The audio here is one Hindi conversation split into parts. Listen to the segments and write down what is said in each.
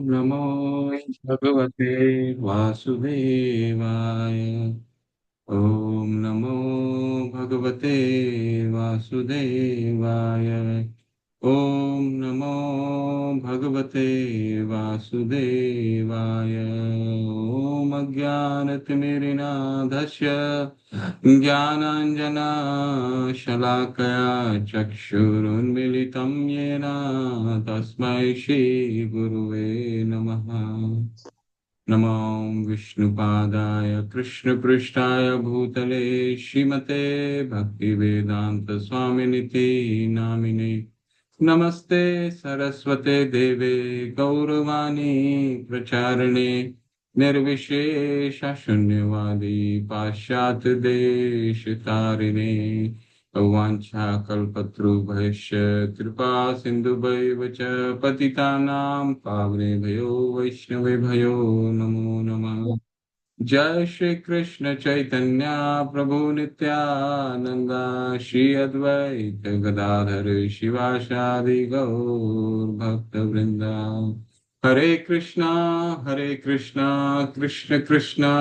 नमो भगवते वासुदेवाय। ॐ नमो भगवते वासुदेवाय। ॐ नमो भगवते वासुदेवाय। ॐ अज्ञानतिमिरिनाधस्य ज्ञानाञ्जनशलाकया चक्षुरुन्मिलितं येन तस्मै श्रीगुरुवे नमः। नमो विष्णुपादाय कृष्णपृष्ठाय भूतले श्रीमते भक्तिवेदान्तस्वामिनिति नामिने। नमस्ते सरस्वते देवे गौरवाणी प्रचारिणे निर्विशेष शून्यवादी पाश्चात्य देश तारिणे। वाञ्छाकल्पतरुभ्यश्च कृपा सिन्धुभैव च पतितानां पावनेभ्यो वैष्णवेभ्यो नमो नमः। जय श्री कृष्ण चैतन्य प्रभु नित्यानंद श्री अद्वैत गदाधर शिवासादि गौर भक्त वृंदा। हरे कृष्णा कृष्ण कृष्णा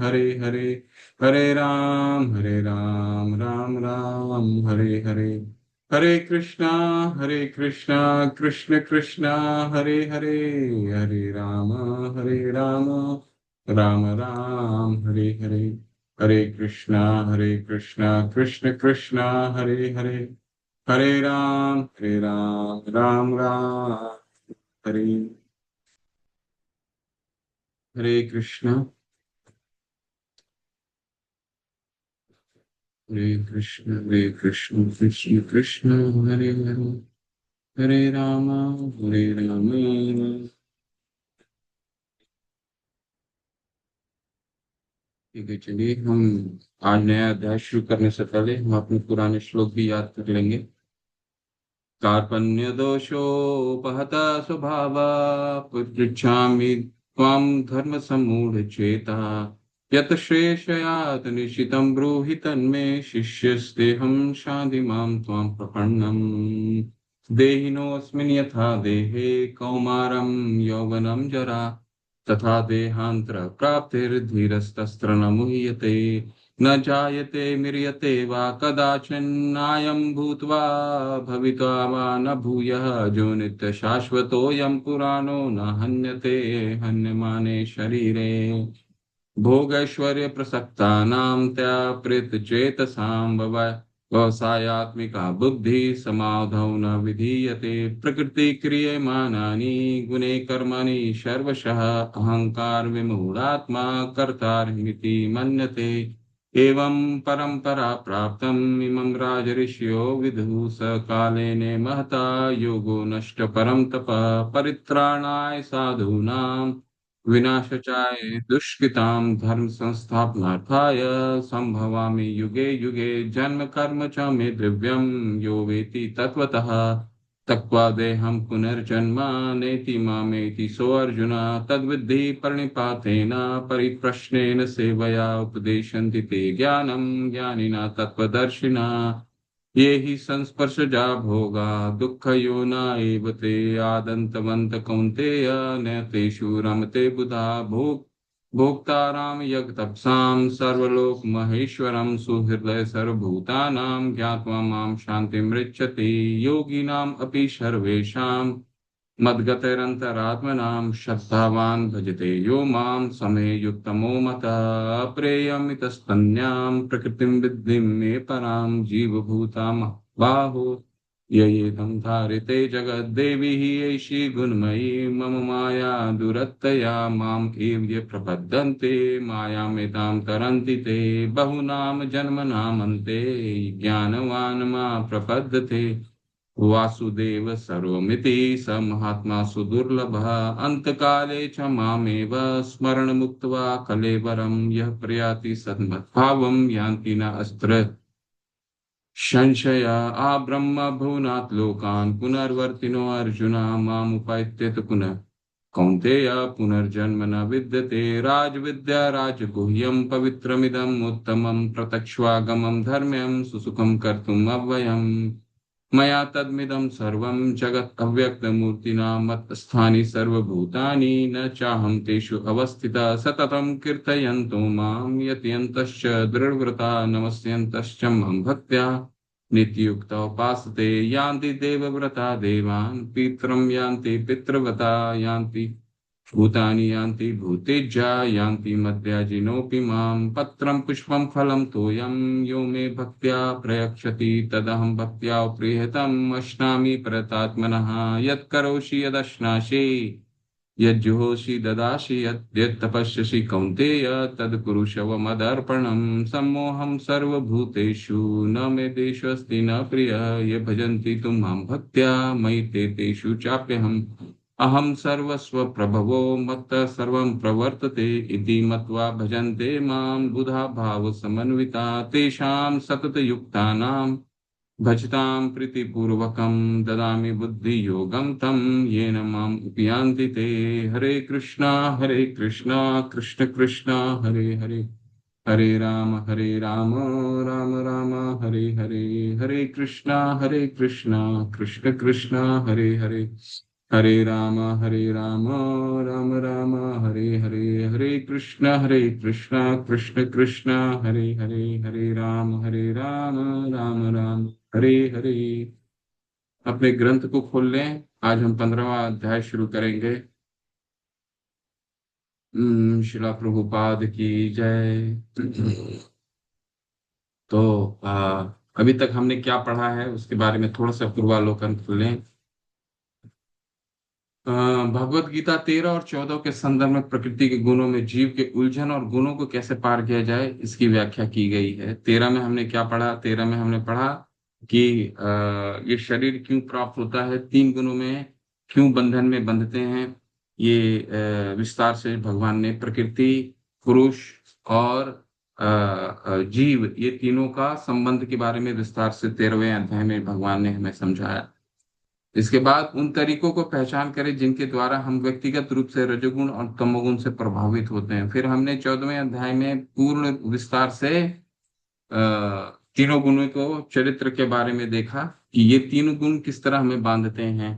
हरे हरे, हरे राम राम राम हरे हरे। हरे कृष्णा कृष्ण कृष्णा हरे हरे, हरे राम राम राम हरे हरे। हरे कृष्णा कृष्ण कृष्णा हरे हरे, हरे राम राम राम हरे। हरे कृष्णा कृष्ण कृष्ण हरे हरे, हरे राम ठीक है। चलिए हम आज नया अध्याय शुरू करने से पहले हम अपने पुराने श्लोक भी याद कर लेंगे। कार्पण्य दोषोपहता स्वभाव पृच्छामि त्वां धर्म सम्मूढ़ चेता यत श्रेषयात निशितं ब्रूहि तन्मे शिष्यस्तेहं शाधि मां त्वां प्रपन्नम्। देहिनोऽस्मिन् यथा देहे कौमारं यौवनं जरा तथा देहान्तर प्राप्तिर्धीरस्तस्त्र न मुह्यते। न जायते म्रियते वा कदाचिन्नायं भूत्वा भवित्वा वा न भूयः। जो नित्य शाश्वतोऽयं पुराणो न हन्यते हन्यमाने शरीरे। भोगैश्वर्य प्रसक्तानां त्यापृतचेतसां व्यवसायात्मिका बुद्धि समाधौ न विधीयते। प्रकृति क्रियमाणानि गुणे कर्माणि सर्वशः अहंकार विमूढात्मा कर्तारमिति मन्यते। एवं परंपरा प्राप्तम् इमं राजऋषयो विदुः स कालेन महता योगो नष्ट परं तपः परित्राणाय साधूनां विनाशाय दुष्कृतां धर्म संस्थापनार्थाय संभवामि युगे युगे। जन्म कर्म च मे दिव्यं यो वेति तत्त्वतः त्यक्त्वा देहं पुनर्जन्म नेति मामेति सोऽर्जुन। तद्विद्धि प्रणिपातेन परिप्रश्नेन सेवया उपदेशन्ति ते ज्ञानं ज्ञानिना तत्त्वदर्शिना। ये हि संस्पर्शजा भोगा दुःखयो न एव ते आदन्तवन्त कौन्तेय न तेषु रमते बुधा। भोक्ताराम यज्ञतपसां सर्वलोकमहेश्वरं सुहृदय सर्वभूतानां ज्ञात्वा मां शान्तिमृच्छति। योगिनाम् अपि सर्वेषां मद्गतैरन्तरात्मनां श्रद्धावान् भजते यो मां समे युक्तमो मतः। अप्रेयमितस्तन्यां प्रकृतिं विद्धिं मे परां जीवभूतां बाहो। ययेदं धारिते जगद्देवी हि एषी गुणमयी मम माया दुरत्यया माम् एव ये प्रपद्यन्ते मायामेतां तरन्ति ते। बहूनां जन्मनामन्ते ज्ञानवान् मा प्रपद्यते। वासुदेव सर्वमिति स महात्मा सुदुर्लभः अंतकाले च मामेव स्मरण मुक्त्वा कलेवरं यः प्रयाति सन्मद्भावं यान्ति न अस्त्र संशया। आ ब्रह्म भुवनात् लोकान् पुनर्वर्तिनो अर्जुन मामुपैत्यत पुनः कौन्तेय पुनर्जन्म न विद्यते। राजविद्या राजगुह्यं पवित्रमिदम् उत्तमं प्रत्यक्ष्वागमं धर्म्यं सुसुखं कर्तुम् अव्ययम्। मया तद्मिदं सर्वं जगत् अव्यक्तमूर्तिना मत्स्थानि सर्वभूतानि न चाहं तेषु अवस्थितः सततं कीर्तयन्तो मां यतयन्तश्च दृढव्रता नमस्यन्तश्च मम भक्त्या नित्ययुक्ता उपासते यान्ति देवव्रता देवान् पितरं यान्ति पितृव्रता यान्ति भूतानि यान्ति भूतेज्या यान्ति मद्याजिनोऽपि मां पत्रं पुष्पं फलं तोयं यो मे भक्त्या प्रयच्छति तदहं भक्त्या प्रीहतम् अश्नामि प्रतात्मनः यत्करोषि यदश्नासि यज्जुहोषि ददासि यत्तपस्यसि कौन्तेय तत्कुरुष्व मदर्पणम् सम्मोहं सर्वभूतेषु न मे देशोऽस्ति न प्रियः ये भजन्ति तु मां भक्त्या मयि ते तेषु चाप्यहम् अहं सर्वस्वप्रभवो मत्तः सर्वं प्रवर्तते इति मत्वा भजन्ते मां बुधा भावसमन्विता तेषां सततयुक्तानां भजतां प्रीतिपूर्वकं ददामि बुद्धियोगं तं येन माम् उपयान्ति ते हरे कृष्णा कृष्ण कृष्ण हरे हरे हरे राम राम राम हरे हरे हरे कृष्णा कृष्ण कृष्ण हरे हरे हरे राम राम राम हरे कृष्ण कृष्ण कृष्ण हरे हरे राम राम राम हरे हरे। अपने ग्रंथ को खोल लें। आज हम 15वां अध्याय शुरू करेंगे। शिला प्रभुपाद की जय। तो अभी तक हमने क्या पढ़ा है उसके बारे में थोड़ा सा पूर्वावलोकन कर लें। भगवत गीता 13 और 14 के संदर्भ में प्रकृति के गुणों में जीव के उलझन और गुणों को कैसे पार किया जाए इसकी व्याख्या की गई है। 13 में हमने क्या पढ़ा? 13 में हमने पढ़ा कि ये शरीर क्यों प्राप्त होता है, 3 गुणों में क्यों बंधन में बंधते हैं। ये विस्तार से भगवान ने प्रकृति, पुरुष और जीव, ये तीनों का संबंध के बारे में विस्तार से 13वें अध्याय में भगवान ने हमें समझाया। इसके बाद उन तरीकों को पहचान करें जिनके द्वारा हम व्यक्तिगत रूप से रजोगुण और तमोगुण से प्रभावित होते हैं। फिर हमने 14वें अध्याय में पूर्ण विस्तार से तीनों गुणों को, चरित्र के बारे में देखा कि ये तीन गुण किस तरह हमें बांधते हैं।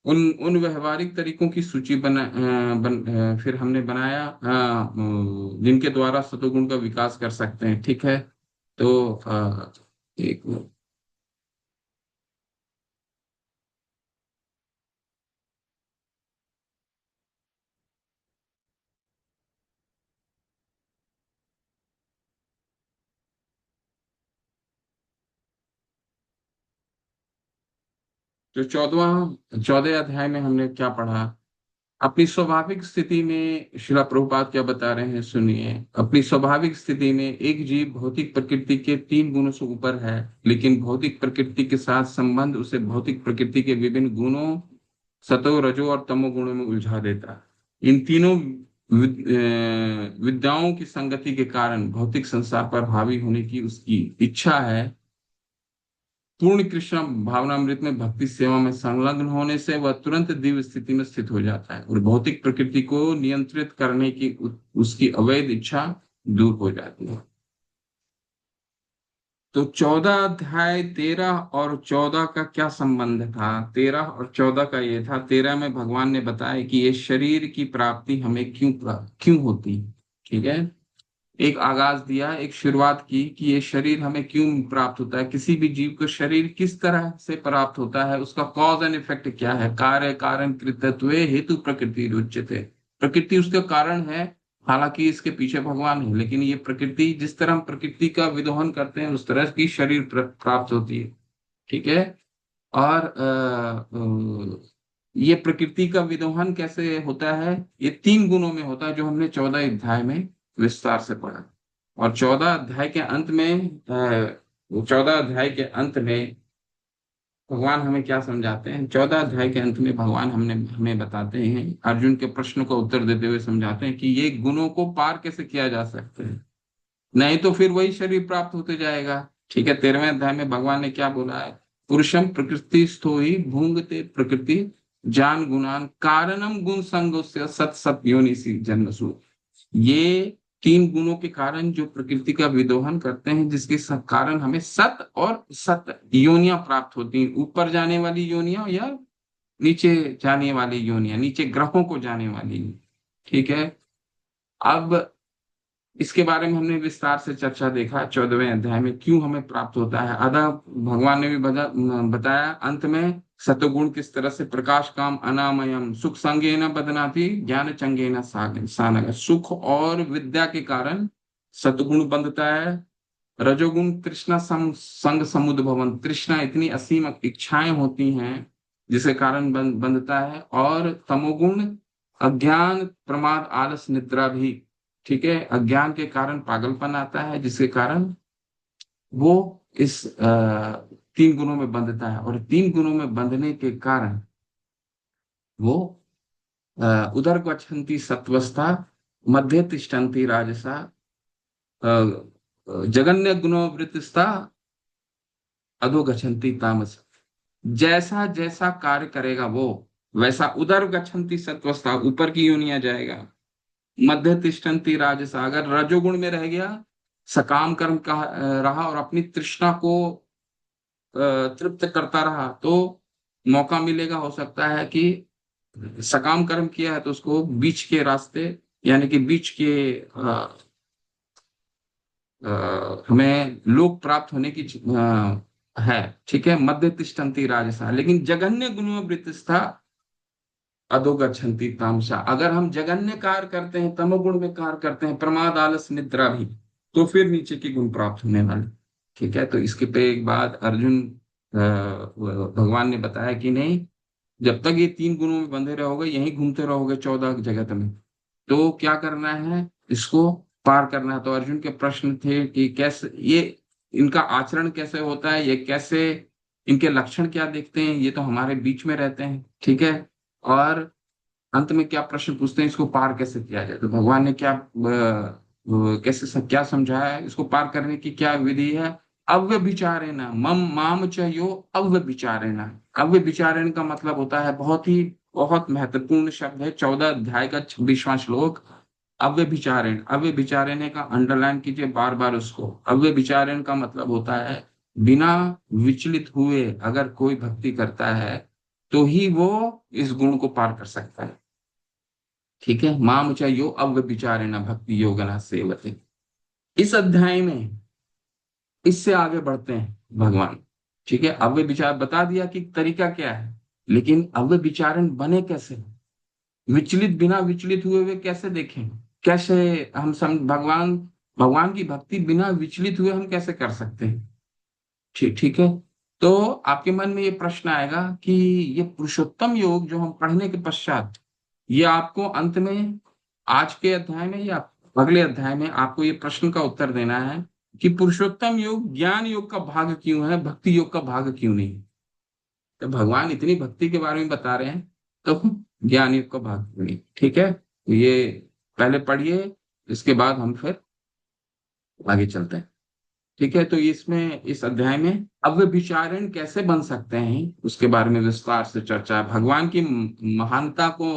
उन उन व्यवहारिक तरीकों की सूची फिर हमने बनाया जिनके द्वारा सतोगुण का विकास कर सकते हैं। ठीक है, तो एक जो 14वें अध्याय में हमने क्या पढ़ा? अपनी स्वाभाविक स्थिति में शिला प्रभुपाद क्या बता रहे हैं, सुनिए। अपनी स्वाभाविक स्थिति में एक जीव भौतिक प्रकृति के 3 गुणों से ऊपर है, लेकिन भौतिक प्रकृति के साथ संबंध उसे भौतिक प्रकृति के विभिन्न गुणों, सतो, रजो और तमो गुणों में उलझा देता है। इन तीनों विद्याओं की संगति के कारण भौतिक संसार पर हावी होने की उसकी इच्छा है। पूर्ण कृष्ण भावनामृत में भक्ति सेवा में संलग्न होने से वह तुरंत दिव्य स्थिति में स्थित हो जाता है और भौतिक प्रकृति को नियंत्रित करने की उसकी अवैध इच्छा दूर हो जाती है। तो 14 अध्याय 13 और 14 का क्या संबंध था? 13 और 14 का ये था, 13 में भगवान ने बताया कि ये शरीर की प्राप्ति हमें क्यों होती। ठीक है, एक आगाज दिया, एक शुरुआत की कि ये शरीर हमें क्यों प्राप्त होता है, किसी भी जीव को शरीर किस तरह से प्राप्त होता है, उसका कॉज एंड इफेक्ट क्या है। कार्य कारण कृतत्वे हेतु प्रकृति रुच्यते। प्रकृति उसका कारण है, हालांकि इसके पीछे भगवान है, लेकिन ये प्रकृति, जिस तरह हम प्रकृति का विदोहन करते हैं उस तरह की शरीर प्राप्त होती है। ठीक है, और ये प्रकृति का विदोहन कैसे होता है? ये 3 गुणों में होता है, जो हमने 14 अध्याय में विस्तार से पढ़ा। और 14 अध्याय के अंत में भगवान हमें क्या समझाते हैं? 14 अध्याय के अंत में भगवान हमें बताते हैं, अर्जुन के प्रश्न का उत्तर देते हुए समझाते हैं कि ये गुणों को पार कैसे किया जा सकता है, नहीं तो फिर वही शरीर प्राप्त होते जाएगा। ठीक है, 13वें अध्याय में भगवान ने क्या बोला है? पुरुषम प्रकृति स्थो ही भूंगते प्रकृति जान गुणान कारणम गुण संगोस्य सत सत योनिसी जन्मसु। ये तीन गुणों के कारण जो प्रकृति का विदोहन करते हैं, जिसके कारण हमें सत और सत योनियां प्राप्त होती हैं, ऊपर जाने वाली योनियां या नीचे जाने वाली योनियां, नीचे ग्रहों को जाने वाली। ठीक है। अब इसके बारे में हमने विस्तार से चर्चा देखा 14वें अध्याय में, क्यों हमें प्राप्त होता है। आधा भगवान ने भी बताया अंत में, सतोगुण किस तरह से प्रकाश काम अनामयम सुख संगेन बदनाति ज्ञान चंगेन सानग, सुख और विद्या के कारण सतगुण बंधता है। रजोगुण तृष्णा संग समुद्भवन, तृष्णा इतनी असीम इच्छाएं होती हैं जिसके कारण बंधता है। और तमोगुण अज्ञान प्रमाद आलस निद्रा भी। ठीक है, अज्ञान के कारण पागलपन आता है, जिसके कारण वो इस तीन गुणों में बंधता है। और तीन गुणों में बंधने के कारण वो उदर गच्छन्ति सत्वस्था, मध्य तिष्ठन्ति राजसा, जगन्य गुणो वृत्तिस्था, अधो गच्छन्ति तामस। जैसा जैसा कार्य करेगा वो वैसा उदर गच्छन्ति सत्वस्था, ऊपर की योनिया जाएगा। मध्य तिष्ठन्ति राजसा, अगर रजोगुण में रह गया, सकाम कर्म का रहा और अपनी तृष्णा को तृप्त करता रहा, तो मौका मिलेगा, हो सकता है कि सकाम कर्म किया है तो उसको बीच के रास्ते, यानी कि बीच के हमें लोक प्राप्त होने की है। ठीक है, मध्य तिष्ठन्ति राजसा। लेकिन जघन्य गुणों वृत्तिस्था अधोगच्छन्ति तामसा, अगर हम जघन्य कार्य करते हैं, तमोगुण में कार्य करते हैं, प्रमाद आलस निद्रा भी, तो फिर नीचे के गुण प्राप्त होने वाले। ठीक है, तो इसके पे एक बात अर्जुन भगवान ने बताया कि नहीं, जब तक ये तीन गुणों में बंधे रहोगे, यहीं घूमते रहोगे 14 जगत में, तो क्या करना है, इसको पार करना है। तो अर्जुन के प्रश्न थे कि कैसे ये, इनका आचरण कैसे होता है, ये कैसे, इनके लक्षण क्या दिखते हैं, ये तो हमारे बीच में रहते हैं। ठीक है। और अंत में क्या प्रश्न पूछते हैं, इसको पार कैसे किया जाए। तो भगवान ने क्या क्या समझाया है, इसको पार करने की क्या विधि है। अव्यभिचारेण मम माम च यो अव्यभिचारेण। अव्यभिचारेण का मतलब होता है, बहुत महत्वपूर्ण शब्द है, 14 अध्याय का 26वां श्लोक। अव्यभिचारेण, अव्यभिचारेण का अंडरलाइन कीजिए बार बार उसको। अव्यभिचारेण का मतलब होता है बिना विचलित हुए अगर कोई भक्ति करता है तो ही वो इस गुण को पार कर सकता है। ठीक है, माम च यो अव्यभिचारेण भक्ति योगना सेवते। इस अध्याय में इससे आगे बढ़ते हैं भगवान। ठीक है, अव्य विचार बता दिया कि तरीका क्या है, लेकिन अव्य विचारण बने कैसे, विचलित बिना विचलित हुए हुए कैसे देखें, कैसे हम भगवान भगवान की भक्ति बिना विचलित हुए हम कैसे कर सकते हैं। ठीक ठीक है। तो आपके मन में ये प्रश्न आएगा कि ये पुरुषोत्तम योग जो हम पढ़ने के पश्चात, ये आपको अंत में आज के अध्याय में या अगले अध्याय में आपको ये प्रश्न का उत्तर देना है कि पुरुषोत्तम योग ज्ञान योग का भाग क्यों है, भक्ति योग का भाग क्यों नहीं। तो भगवान इतनी भक्ति के बारे में बता रहे हैं, तो ज्ञान योग का भाग क्यों नहीं। ठीक है, तो ये पहले पढ़िए, इसके बाद हम फिर आगे चलते हैं। ठीक है, तो इसमें इस अध्याय में अव्यभिचारिण कैसे बन सकते हैं उसके बारे में विस्तार से चर्चा है। भगवान की महानता को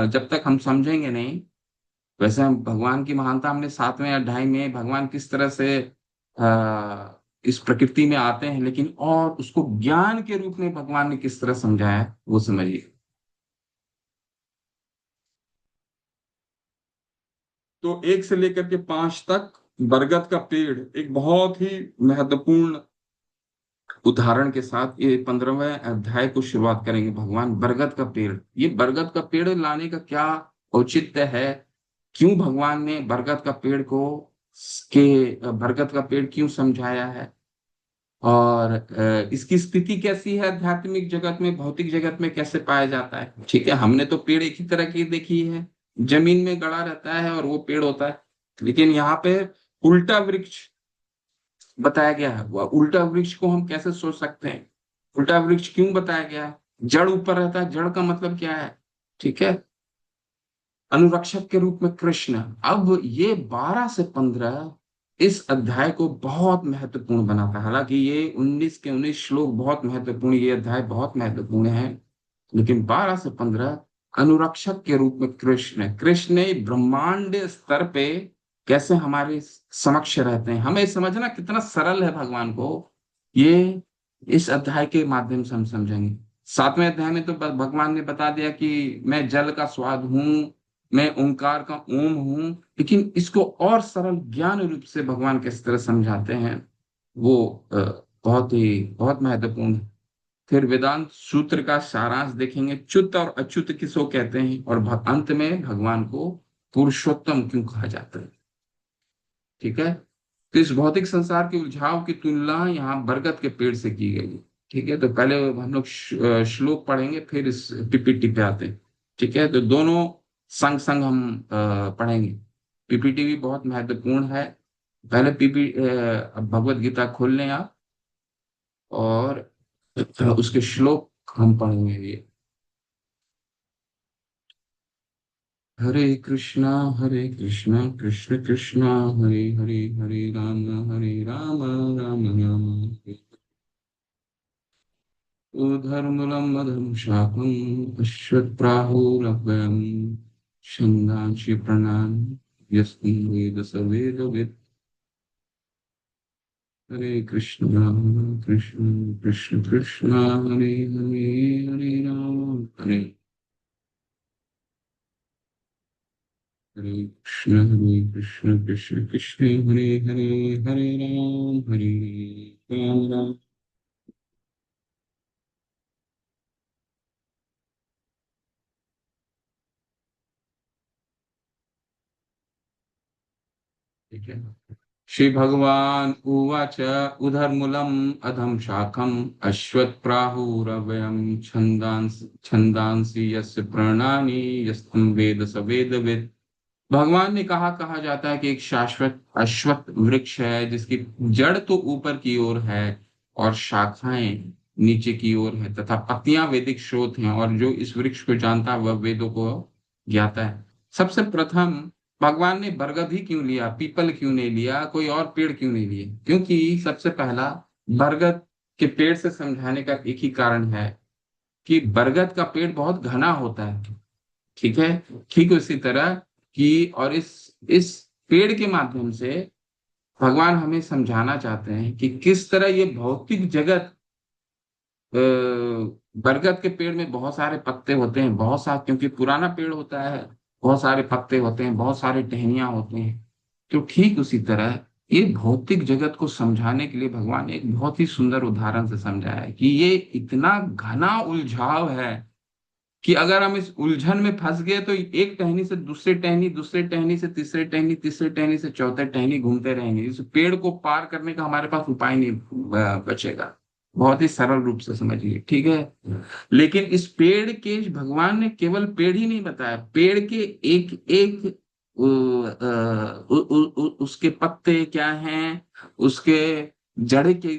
जब तक हम समझेंगे नहीं, वैसे हम भगवान की महानता हमने 7वें अध्याय में भगवान किस तरह से इस प्रकृति में आते हैं, लेकिन और उसको ज्ञान के रूप में भगवान ने किस तरह समझाया है वो समझिए। तो 1 से लेकर के 5 तक बरगद का पेड़ एक बहुत ही महत्वपूर्ण उदाहरण के साथ ये 15वें अध्याय को शुरुआत करेंगे। भगवान बरगद का पेड़, ये बरगद का पेड़ लाने का क्या औचित्य है, क्यों भगवान ने बरगद का पेड़ को बरगद का पेड़ क्यों समझाया है, और इसकी स्थिति कैसी है आध्यात्मिक जगत में, भौतिक जगत में कैसे पाया जाता है। ठीक है, हमने तो पेड़ एक ही तरह की देखी है, जमीन में गड़ा रहता है और वो पेड़ होता है, लेकिन यहाँ पे उल्टा वृक्ष बताया गया है। वह उल्टा वृक्ष को हम कैसे सोच सकते हैं, उल्टा वृक्ष क्यों बताया गया है, जड़ ऊपर रहता है, जड़ का मतलब क्या है। ठीक है, अनुरक्षक के रूप में कृष्ण। अब ये 12 से 15 इस अध्याय को बहुत महत्वपूर्ण बनाता है। हालांकि ये 19 के 19 श्लोक बहुत महत्वपूर्ण, ये अध्याय बहुत महत्वपूर्ण है, लेकिन 12 से 15 अनुरक्षक के रूप में कृष्ण, कृष्ण ने ब्रह्मांड स्तर पे कैसे हमारे समक्ष रहते हैं, हमें समझना कितना सरल है भगवान को, ये इस अध्याय के माध्यम से हम समझेंगे। 7वें अध्याय में तो भगवान ने बता दिया कि मैं जल का स्वाद हूँ, मैं ओंकार का ओम हूँ, लेकिन इसको और सरल ज्ञान रूप से भगवान किस तरह समझाते हैं, वो बहुत महत्वपूर्ण है। फिर वेदांत सूत्र का सारांश देखेंगे, च्युत और अच्युत किसको कहते हैं, और अंत में भगवान को पुरुषोत्तम क्यों कहा जाता है। ठीक है। तो इस भौतिक संसार के उलझाव की तुलना यहाँ बरगद के पेड़ से की गई है। ठीक है, तो पहले हम लोग श्लोक पढ़ेंगे, फिर इस पीपीटी पे आते हैं। ठीक है, तो दोनों संग संग हम पढ़ेंगे। पीपीटी भी बहुत महत्वपूर्ण है। पहले अब भगवत गीता खोल लें आप, और उसके श्लोक हम पढ़ेंगे ये। हरे कृष्णा कृष्ण कृष्ण हरे हरे, हरे राम राम राम हरे। ऊर्ध्वमूलम् अधः शाखम् अश्वत्थप्राहुरव्ययम् छन्दांसि प्रणान् यस्मिन् वेद स वेदवित्। हरे कृष्ण कृष्ण कृष्ण कृष्ण हरे हरे, हरे राम हरे कृष्ण कृष्ण कृष्ण हरे हरे, हरे राम राम। ठीक है। श्री भगवान उवाच उधर्मूलम् अधम शाखम अश्वत्थप्राहुरव्ययम् छंदांसि यस्य पर्णानि यस्तम वेद स वेदवित्। भगवान ने कहा जाता है कि एक शाश्वत अश्वत्थ वृक्ष है जिसकी जड़ तो ऊपर की ओर है और शाखाएं नीचे की ओर है, तथा पत्तियां वैदिक स्रोत हैं, और जो इस वृक्ष को जानता है वह वेदों को ज्ञाता है। सबसे प्रथम भगवान ने बरगद ही क्यों लिया, पीपल क्यों नहीं लिया, कोई और पेड़ क्यों नहीं लिए? क्योंकि सबसे पहला बरगद के पेड़ से समझाने का एक ही कारण है कि बरगद का पेड़ बहुत घना होता है। ठीक है। ठीक उसी तरह कि, और इस पेड़ के माध्यम से भगवान हमें समझाना चाहते हैं कि किस तरह ये भौतिक जगत, बरगद के पेड़ में बहुत सारे पत्ते होते हैं, बहुत सारे, क्योंकि पुराना पेड़ होता है, बहुत सारे पत्ते होते हैं, बहुत सारे टहनियां होते हैं। तो ठीक उसी तरह ये भौतिक जगत को समझाने के लिए भगवान ने एक बहुत ही सुंदर उदाहरण से समझाया है कि ये इतना घना उलझाव है कि अगर हम इस उलझन में फंस गए तो एक टहनी से दूसरे टहनी, दूसरे टहनी से तीसरे टहनी, तीसरे टहनी से चौथे टहनी घूमते रहेंगे। इस पेड़ को पार करने का हमारे पास उपाय नहीं बचेगा। बहुत ही सरल रूप से समझिए। ठीक है। लेकिन इस पेड़ के भगवान ने केवल पेड़ ही नहीं बताया, पेड़ के एक एक उसके पत्ते क्या हैं, उसके जड़ें के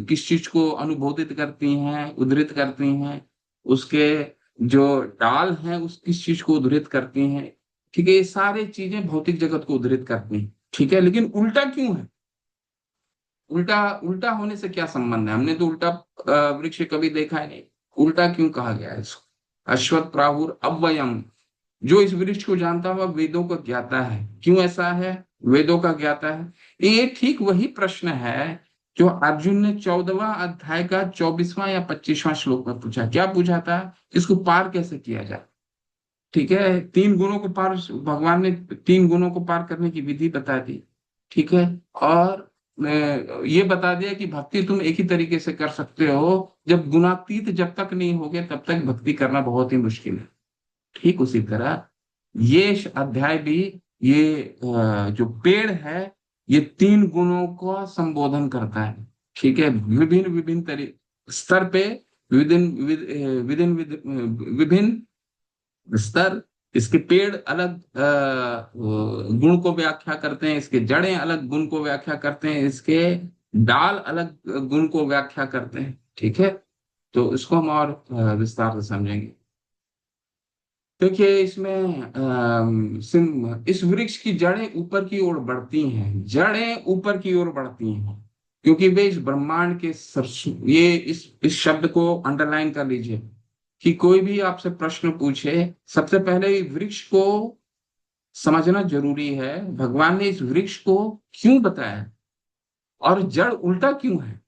किस चीज को अनुबोधित करती हैं, उद्धृत करती हैं, उसके जो डाल हैं उस किस चीज को उद्धृत करती हैं। ठीक है, ये सारी चीजें भौतिक जगत को उद्धृत करती हैं। ठीक है, लेकिन उल्टा क्यों है? उल्टा उल्टा होने से क्या संबंध है? हमने तो उल्टा वृक्ष कभी देखा है नहीं। उल्टा क्यों कहा गया है इसको? अश्वत्थ प्राहुर अव्ययम, जो इस वृक्ष को जानता है वह वेदों को ज्ञाता है। क्यों ऐसा है? वेदों का ज्ञाता है। ये ठीक वही प्रश्न है जो अर्जुन ने 14वां अध्याय का 24वां या 25वां श्लोक में पूछा। क्या पूछा था? इसको पार कैसे किया जाए? ठीक है, तीन गुणों को पार, भगवान ने तीन गुणों को पार करने की विधि बता दी। ठीक है। और ये बता दिया कि भक्ति तुम एक ही तरीके से कर सकते हो, जब गुणातीत जब तक नहीं होगे तब तक भक्ति करना बहुत ही मुश्किल है। ठीक उसी तरह ये अध्याय भी, ये जो पेड़ है, ये तीन गुणों को संबोधन करता है। ठीक है, विभिन्न विभिन्न स्तर पे, विभिन्न स्तर, इसके पेड़ अलग गुण को व्याख्या करते हैं, इसके जड़ें अलग गुण को व्याख्या करते हैं, इसके डाल अलग गुण को व्याख्या करते हैं। ठीक है, तो इसको हम और विस्तार से समझेंगे। देखिए इसमें इस वृक्ष की जड़ें ऊपर की ओर बढ़ती हैं, जड़ें ऊपर की ओर बढ़ती हैं, क्योंकि वे इस ब्रह्मांड के ये इस शब्द को अंडरलाइन कर लीजिए कि कोई भी आपसे प्रश्न पूछे, सबसे पहले वृक्ष को समझना जरूरी है भगवान ने इस वृक्ष को क्यों बताया, और जड़ उल्टा क्यों है।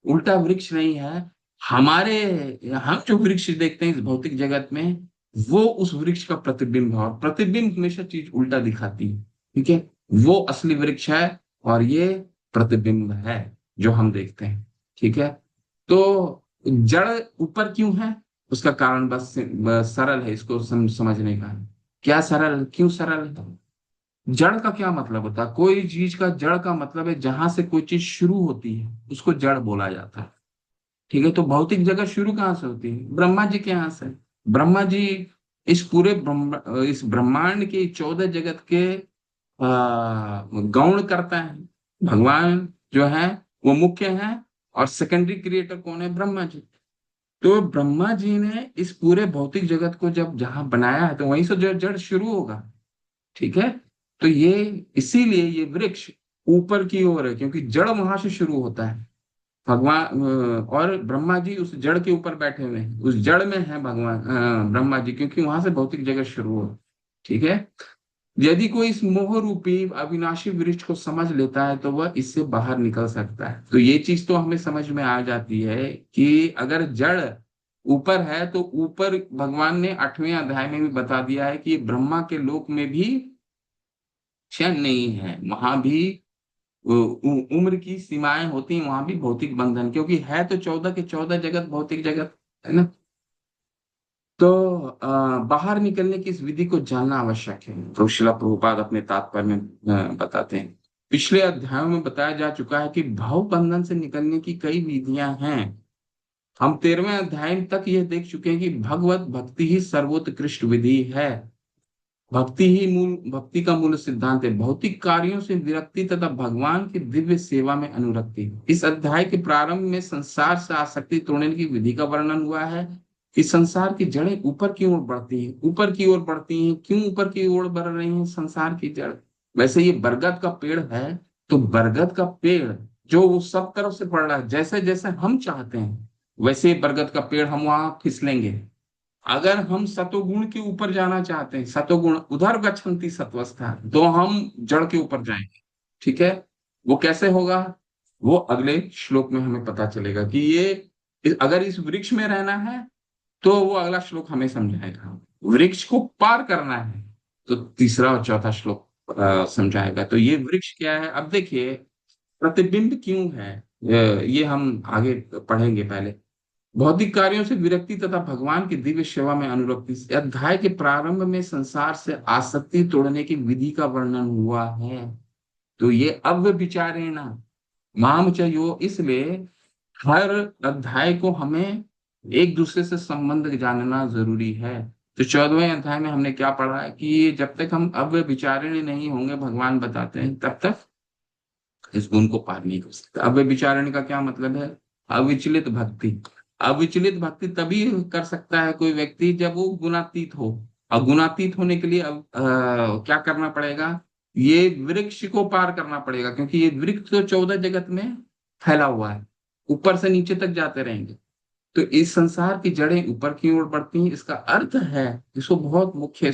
उल्टा वृक्ष नहीं है, हमारे, हम जो वृक्ष देखते हैं इस भौतिक जगत में, वो उस वृक्ष का प्रतिबिंब है, और प्रतिबिंब हमेशा चीज उल्टा दिखाती है। ठीक है, वो असली वृक्ष है और ये प्रतिबिंब है जो हम देखते हैं। ठीक है, तो जड़ ऊपर क्यों है, उसका कारण बस सरल है, इसको समझने का। क्या सरल, क्यों सरल है? जड़ का क्या मतलब होता है? कोई चीज का जड़ का मतलब है जहां से कोई चीज शुरू होती है उसको जड़ बोला जाता है। ठीक है, तो भौतिक जगत शुरू कहाँ से होती है? ब्रह्मा जी के यहाँ से। ब्रह्मा जी इस ब्रह्मांड के 14 जगत के गौण करता है। भगवान जो है वो मुख्य है, और सेकेंडरी क्रिएटर कौन है? ब्रह्मा जी। तो ब्रह्मा जी ने इस पूरे भौतिक जगत को जब जहां बनाया है तो वहीं से जड़ जड़ शुरू होगा। ठीक है, तो ये इसीलिए ये वृक्ष ऊपर की ओर है, क्योंकि जड़ वहां से शुरू होता है। भगवान और ब्रह्मा जी उस जड़ के ऊपर बैठे हुए हैं, उस जड़ में है भगवान ब्रह्मा जी, क्योंकि वहां से भौतिक जगत शुरू हो। ठीक है, यदि कोई इस मोह रूपी अविनाशी वृक्ष को समझ लेता है तो वह इससे बाहर निकल सकता है। तो ये चीज तो हमें समझ में आ जाती है कि अगर जड़ ऊपर है तो ऊपर, भगवान ने 8वें अध्याय में भी बता दिया है कि ब्रह्मा के लोक में भी चैन नहीं है, वहां भी उम्र की सीमाएं होती हैं, वहां भी भौतिक बंधन, क्योंकि है तो 14 के 14 जगत भौतिक जगत, है ना। तो बाहर निकलने की इस विधि को जानना आवश्यक है, तो श्रील प्रभुपाद अपने तात्पर्य में बताते हैं। पिछले अध्यायों में बताया जा चुका है कि भाव बंधन से निकलने की कई विधियां हैं। हम 13वें अध्याय तक यह देख चुके हैं कि भगवत भक्ति ही सर्वोत्कृष्ट विधि है। भक्ति ही मूल, भक्ति का मूल सिद्धांत है, भौतिक कार्यों से विरक्ति तथा भगवान की दिव्य सेवा में अनुरक्ति। इस अध्याय के प्रारंभ में संसार से आसक्ति तोड़ने की विधि का वर्णन हुआ है। इस संसार की जड़ें ऊपर की ओर बढ़ती हैं, ऊपर की ओर बढ़ती हैं, क्यों ऊपर की ओर बढ़ रही हैं संसार की जड़? वैसे ये बरगद का पेड़ है, तो बरगद का पेड़ जो वो सब तरफ से बढ़ रहा है, जैसे जैसे हम चाहते हैं वैसे ही बरगद का पेड़ हम वहां फिसलेंगे। अगर हम सतोगुण के ऊपर जाना चाहते हैं, सतोगुण उधर गच्छन्ति सत्वस्था, तो हम जड़ के ऊपर जाएंगे। ठीक है, वो कैसे होगा? वो अगले श्लोक में हमें पता चलेगा कि ये अगर इस वृक्ष में रहना है तो वो अगला श्लोक हमें समझाएगा। वृक्ष को पार करना है तो तीसरा और चौथा श्लोक समझाएगा। तो ये वृक्ष क्या है? अब देखिए, प्रतिबिंब क्यों है, ये हम आगे पढ़ेंगे। पहले भौतिक कार्यों से विरक्ति तथा भगवान की दिव्य सेवा में अनुरक्ति। इस अध्याय के प्रारंभ में संसार से आसक्ति तोड़ने की विधि का वर्णन हुआ है। तो ये अव्यभिचारेण माम च यो, इसलिए हर अध्याय को हमें एक दूसरे से संबंध जानना जरूरी है। तो 14वें अध्याय में हमने क्या पढ़ा है कि ये जब तक हम अव्यभिचारिणी नहीं होंगे, भगवान बताते हैं, तब तक इस गुण को पार नहीं कर सकते। अव्यभिचारिणी का क्या मतलब है? अविचलित भक्ति। अविचलित भक्ति तभी कर सकता है कोई व्यक्ति जब वो गुणातीत हो। और गुणातीत होने के लिए क्या करना पड़ेगा? ये वृक्ष को पार करना पड़ेगा, क्योंकि ये वृक्ष तो 14 जगत में फैला हुआ है, ऊपर से नीचे तक जाते रहेंगे। तो इस संसार की जड़ें ऊपर की ओर बढ़ती हैं, इसका अर्थ है, इसको बहुत मुख्य,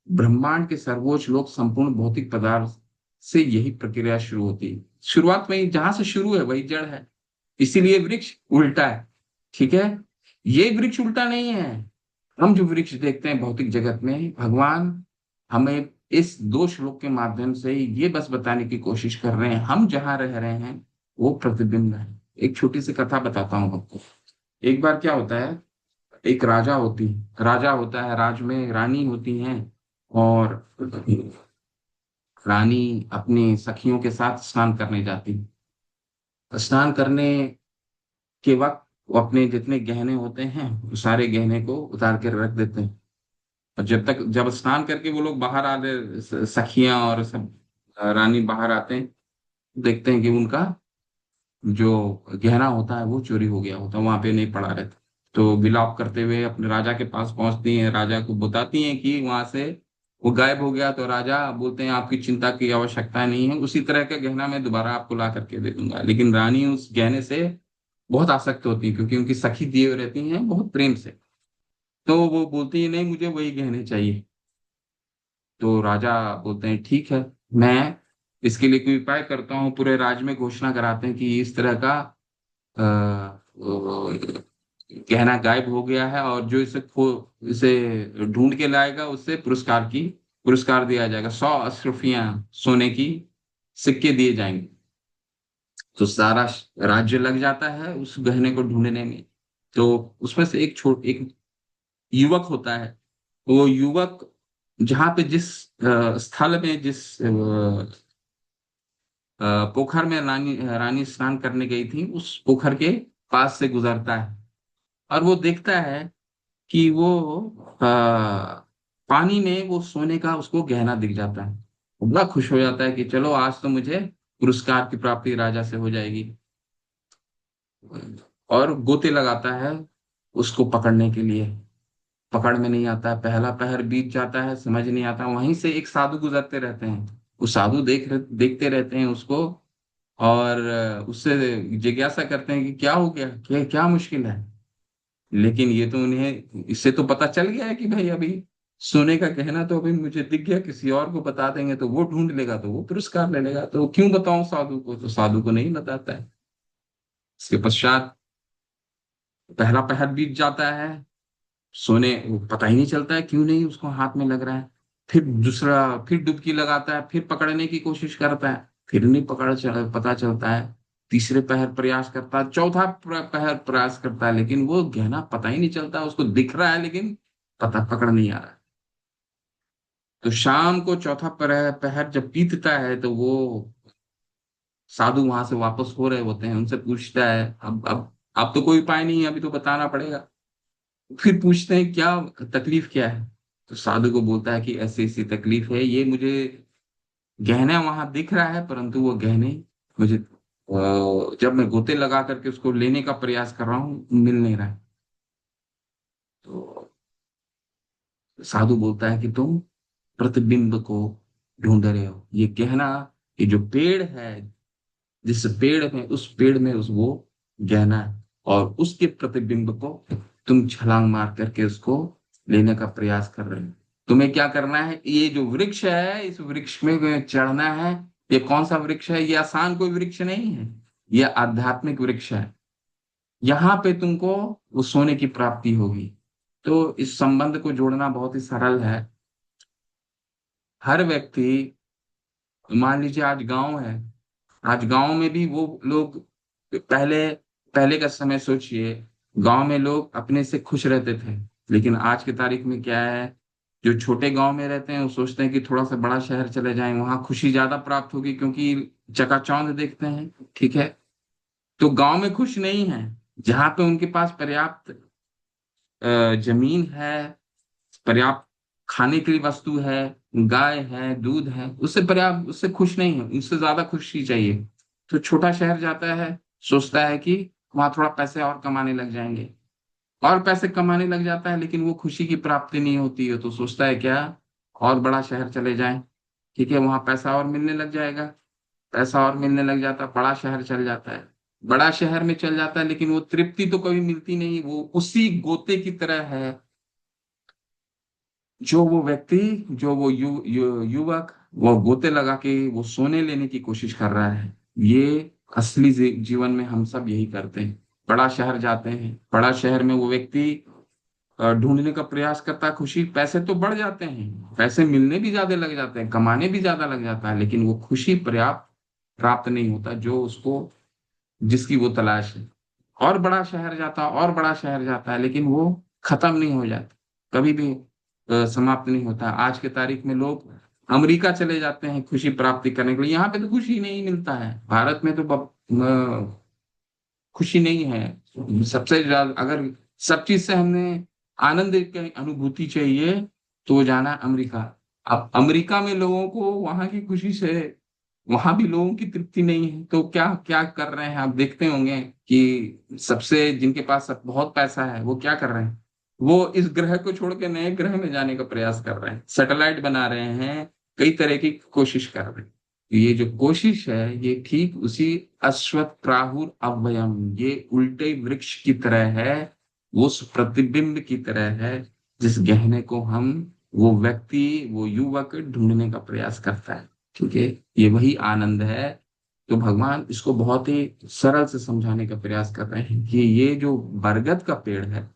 ब्रह्मांड के सर्वोच्च लोक संपूर्ण भौतिक पदार्थ से यही प्रक्रिया शुरू होती है। शुरुआत में ही जहां से शुरू है वही जड़ है, इसीलिए वृक्ष उल्टा है। ठीक है, ये वृक्ष उल्टा नहीं है। हम जो वृक्ष देखते हैं भौतिक जगत में, भगवान हमें इस 2 श्लोक के माध्यम से ये बस बताने की कोशिश कर रहे हैं, हम जहां रह रहे हैं वो प्रतिबिंब है। एक छोटी सी कथा बताता हूँ आपको। एक बार क्या होता है, एक राजा होता है, राज में रानी होती हैं, और रानी अपनी सखियों के साथ स्नान करने जाती। स्नान करने के वक्त वो अपने जितने गहने होते हैं वो सारे गहने को उतार के रख देते हैं। और जब स्नान करके वो लोग बाहर आते, सखियां और सब रानी बाहर आते हैं, देखते हैं कि उनका जो गहना होता है वो चोरी हो गया होता है, वहां पे नहीं पड़ा रहता। तो विलाप करते हुए अपने राजा के पास पहुंचती हैं, राजा को बताती हैं कि वहां से वो गायब हो गया। तो राजा बोलते हैं आपकी चिंता की आवश्यकता नहीं है, उसी तरह का गहना मैं दोबारा आपको ला करके दे दूंगा। लेकिन रानी उस गहने से बहुत आसक्त होती है, क्योंकि उनकी सखी दिए हुए रहती हैं बहुत प्रेम से। तो वो बोलती है नहीं, मुझे वही गहने चाहिए। तो राजा बोलते हैं ठीक है, मैं इसके लिए कोई उपाय करता हूँ। पूरे राज्य में घोषणा कराते हैं कि इस तरह का गहना गायब हो गया है, और जो इसे ढूंढ के लाएगा उससे पुरस्कार दिया जाएगा, 100 अशरफियां सोने की सिक्के दिए जाएंगे। तो सारा राज्य लग जाता है उस गहने को ढूंढने में। तो उसमें से एक युवक होता है। वो युवक जहाँ पे जिस स्थल में, जिस पोखर में रानी रानी स्नान करने गई थी, उस पोखर के पास से गुजरता है। और वो देखता है कि वो पानी में वो सोने का उसको गहना दिख जाता है। वो बड़ा खुश हो जाता है कि चलो आज तो मुझे पुरस्कार की प्राप्ति राजा से हो जाएगी। और गोते लगाता है उसको पकड़ने के लिए। पकड़ में नहीं आता है, पहला पहर बीत जाता है, समझ नहीं आता। वहीं से एक साधु गुजरते रहते हैं। वो साधु देखते रहते हैं उसको, और उससे जिज्ञासा करते हैं कि क्या हो गया, क्या मुश्किल है। लेकिन ये तो उन्हें, इससे तो पता चल गया है कि भाई अभी सोने का गहना तो अभी मुझे दिख गया, किसी और को बता देंगे तो वो ढूंढ लेगा, तो वो पुरस्कार ले लेगा, तो क्यों बताऊं साधु को। तो साधु को नहीं बताता है। इसके पश्चात पहला पहर बीत जाता है। सोने वो पता ही नहीं चलता है क्यों नहीं उसको हाथ में लग रहा है। फिर दूसरा, फिर डुबकी लगाता है, फिर पकड़ने की कोशिश करता है, फिर नहीं पता चलता है। तीसरे पहर प्रयास करता है, चौथा पहर प्रयास करता है, लेकिन वो गहना पता ही नहीं चलता। उसको दिख रहा है लेकिन पता पकड़ नहीं आ रहा है। तो शाम को चौथा पहर पहर जब बीतता है, तो वो साधु वहां से वापस हो रहे होते हैं। उनसे पूछता है, अब तो कोई उपाय नहीं है, अभी तो बताना पड़ेगा। फिर पूछते हैं क्या तकलीफ क्या है। तो साधु को बोलता है कि ऐसी ऐसी तकलीफ है, ये मुझे गहना वहां दिख रहा है, परंतु वो गहने मुझे जब मैं गोते लगा करके उसको लेने का प्रयास कर रहा हूँ, मिल नहीं रहा है। तो साधु बोलता है कि तुम प्रतिबिंब को ढूंढ रहे हो। ये गहना, ये जो पेड़ है, जिस पेड़ में, उस पेड़ में उस वो गहना है, और उसके प्रतिबिंब को तुम छलांग मार करके उसको लेने का प्रयास कर रहे हो। तुम्हें क्या करना है, ये जो वृक्ष है, इस वृक्ष में चढ़ना है। ये कौन सा वृक्ष है, ये आसान कोई वृक्ष नहीं है, ये आध्यात्मिक वृक्ष है। यहाँ पे तुमको वो सोने की प्राप्ति होगी। तो इस संबंध को जोड़ना बहुत ही सरल है। हर व्यक्ति, मान लीजिए आज गांव है, आज गांव में भी वो लोग, पहले पहले का समय सोचिए, गांव में लोग अपने से खुश रहते थे। लेकिन आज की तारीख में क्या है, जो छोटे गांव में रहते हैं वो सोचते हैं कि थोड़ा सा बड़ा शहर चले जाएं, वहां खुशी ज्यादा प्राप्त होगी, क्योंकि चकाचौंध देखते हैं। ठीक है, तो गांव में खुश नहीं है। जहां पे उनके पास पर्याप्त जमीन है, पर्याप्त खाने के लिए वस्तु है, गाय है, दूध है, उससे पर्याप्त, उससे खुश नहीं है, उससे ज्यादा खुशी चाहिए। तो छोटा शहर जाता है, सोचता है कि वहां थोड़ा पैसे और कमाने लग जाएंगे, और पैसे कमाने लग जाता है, लेकिन वो खुशी की प्राप्ति नहीं होती है। तो सोचता है क्या, और बड़ा शहर चले जाएं। ठीक है, वहां पैसा और मिलने लग जाएगा। पैसा और मिलने लग जाता है, बड़ा शहर चल जाता है। बड़ा शहर में चल जाता है, लेकिन वो तृप्ति तो कभी मिलती नहीं। वो उसी गोते की तरह है, जो वो व्यक्ति, जो वो युवक, वो गोते लगा के वो सोने लेने की कोशिश कर रहा है। ये असली जीवन में हम सब यही करते हैं। बड़ा शहर जाते हैं, बड़ा शहर में वो व्यक्ति ढूंढने का प्रयास करता है खुशी। पैसे तो बढ़ जाते हैं, पैसे मिलने भी ज्यादा लग जाते हैं, कमाने भी ज्यादा लग जाता है, लेकिन वो खुशी पर्याप्त प्राप्त नहीं होता जो उसको, जिसकी वो तलाश है। और बड़ा शहर जाता है, और बड़ा शहर जाता है, लेकिन वो खत्म नहीं हो जाता, कभी भी समाप्त नहीं होता। आज के तारीख में लोग अमेरिका चले जाते हैं खुशी प्राप्ति करने के लिए। यहाँ पे तो खुशी नहीं मिलता है, भारत में तो खुशी नहीं है। सबसे ज्यादा अगर सब चीज से हमने आनंद की अनुभूति चाहिए, तो जाना अमेरिका। अब अमेरिका में लोगों को वहां की खुशी से, वहां भी लोगों की तृप्ति नहीं है, तो क्या क्या कर रहे हैं आप देखते होंगे कि सबसे जिनके पास बहुत पैसा है वो क्या कर रहे हैं, वो इस ग्रह को छोड़ के नए ग्रह में जाने का प्रयास कर रहे हैं, सैटेलाइट बना रहे हैं, कई तरह की कोशिश कर रहे हैं। ये जो कोशिश है, ये ठीक उसी अश्वत्थ प्राहुर अव्ययम, ये उल्टे वृक्ष की तरह है, वो उस प्रतिबिंब की तरह है जिस गहने को हम वो व्यक्ति, वो युवक ढूंढने का प्रयास करता है। ठीक है, ये वही आनंद है। तो भगवान इसको बहुत ही सरल से समझाने का प्रयास कर रहे हैं कि ये जो बरगद का पेड़ है,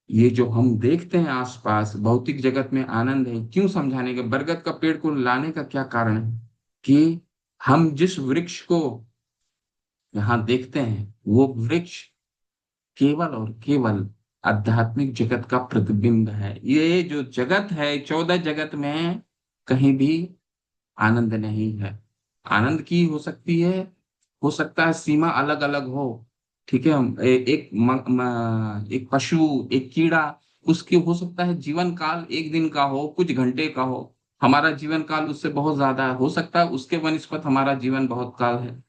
ये जो हम देखते हैं आसपास भौतिक जगत में आनंद है, क्यों समझाने का, बरगद का पेड़ को लाने का क्या कारण है कि हम जिस वृक्ष को यहाँ देखते हैं वो वृक्ष केवल और केवल आध्यात्मिक जगत का प्रतिबिंब है। ये जो जगत है, 14 जगत में कहीं भी आनंद नहीं है। आनंद की हो सकती है, हो सकता है सीमा अलग अलग हो। ठीक है, एक पशु, एक कीड़ा, उसकी हो सकता है जीवन काल एक दिन का हो, कुछ घंटे का हो। हमारा जीवन काल उससे बहुत ज्यादा है, हो सकता है उसके वनस्पत हमारा जीवन बहुत काल है।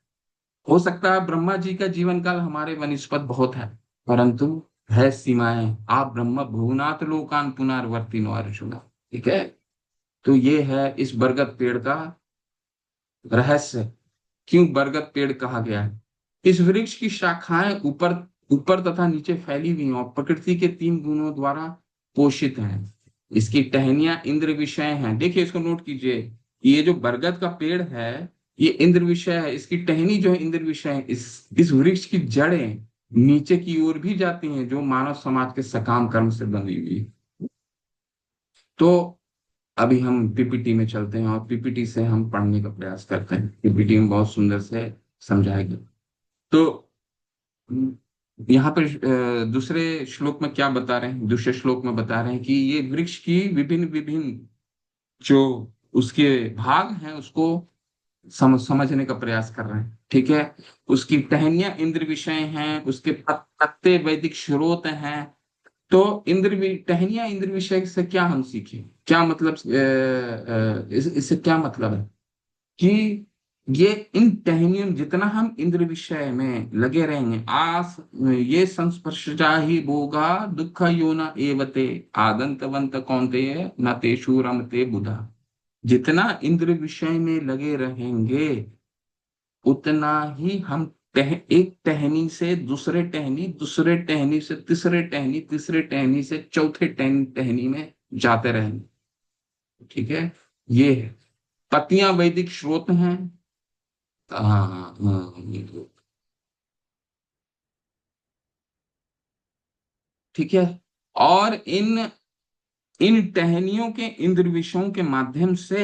हो सकता है ब्रह्मा जी का जीवन काल हमारे वनस्पत बहुत है, परंतु है सीमाएं। आप ब्रह्म भुवनाथ लोकान पुनर्वर्तिनो अर्जुन। ठीक है, तो ये है इस बरगद पेड़ का रहस्य। क्यों बरगद पेड़ कहा गया है? इस वृक्ष की शाखाएं ऊपर ऊपर तथा नीचे फैली हुई हैं और प्रकृति के 3 गुणों द्वारा पोषित हैं। इसकी टहनियां इंद्र विषय हैं। देखिए, इसको नोट कीजिए। ये जो बरगद का पेड़ है, ये इंद्र विषय है। इसकी टहनी जो है इंद्र विषय है। इस वृक्ष की जड़ें नीचे की ओर भी जाती हैं, जो मानव समाज के सकाम कर्म से बनी हुई। तो अभी हम पीपीटी में चलते हैं और पीपीटी से हम पढ़ने का प्रयास करते हैं। पीपीटी में बहुत सुंदर से समझाया गया। तो यहाँ पर दूसरे श्लोक में क्या बता रहे हैं, दूसरे श्लोक में बता रहे हैं कि ये वृक्ष की विभिन्न विभिन्न जो उसके भाग हैं उसको समझने का प्रयास कर रहे हैं। ठीक है, उसकी टहनियां इंद्र विषय हैं, उसके पत्ते वैदिक स्रोत हैं। तो टहनियां इंद्र विषय से क्या हम सीखें, क्या मतलब, इससे क्या मतलब है कि ये इन टहनियों, जितना हम इंद्र विषय में लगे रहेंगे, आस ये संस्पर्शजा ही भोगा दुख योना एवते आदंतवंत कौन्तेय न तेषु रमते बुधा। जितना इंद्र विषय में लगे रहेंगे, उतना ही हम एक टहनी से दूसरे टहनी, दूसरे टहनी से तीसरे टहनी, तीसरे टहनी से चौथे टहनी में जाते रहेंगे। ठीक है, ये है। पतियां वैदिक स्रोत हैं। हाँ हाँ हाँ, ठीक है। और इन इन टहनियों के इंद्र विषयों के माध्यम से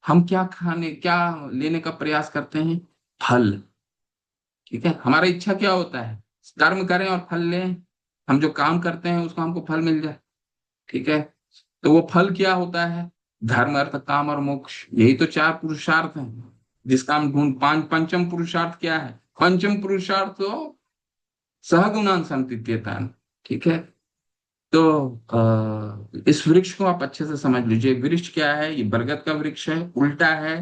हम क्या लेने का प्रयास करते हैं? फल। ठीक है, हमारा इच्छा क्या होता है? कर्म करें और फल लें। हम जो काम करते हैं उसका हमको फल मिल जाए। ठीक है, तो वो फल क्या होता है? धर्म अर्थ काम और मोक्ष, यही तो 4 पुरुषार्थ हैं जिसका हम पंचम पुरुषार्थ क्या है? पंचम पुरुषार्थ तो सहगुणान संतित्यतान। ठीक है, तो इस वृक्ष को आप अच्छे से समझ लीजिए। वृक्ष क्या है? ये बरगद का वृक्ष है, उल्टा है।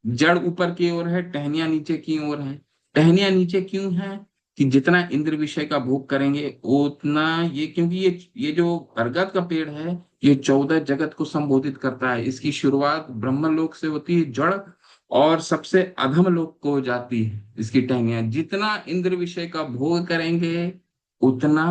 जड़ ऊपर की ओर है, टहनियां नीचे की ओर है। टहनियां नीचे क्यों है? कि जितना इंद्र विषय का भोग करेंगे उतना ये, क्योंकि ये जो बरगद का पेड़ है, ये 14 जगत को संबोधित करता है। इसकी शुरुआत ब्रह्मलोक से होती है, जड़, और सबसे अधम लोक को जाती है इसकी टहनियां। जितना इंद्र विषय का भोग करेंगे उतना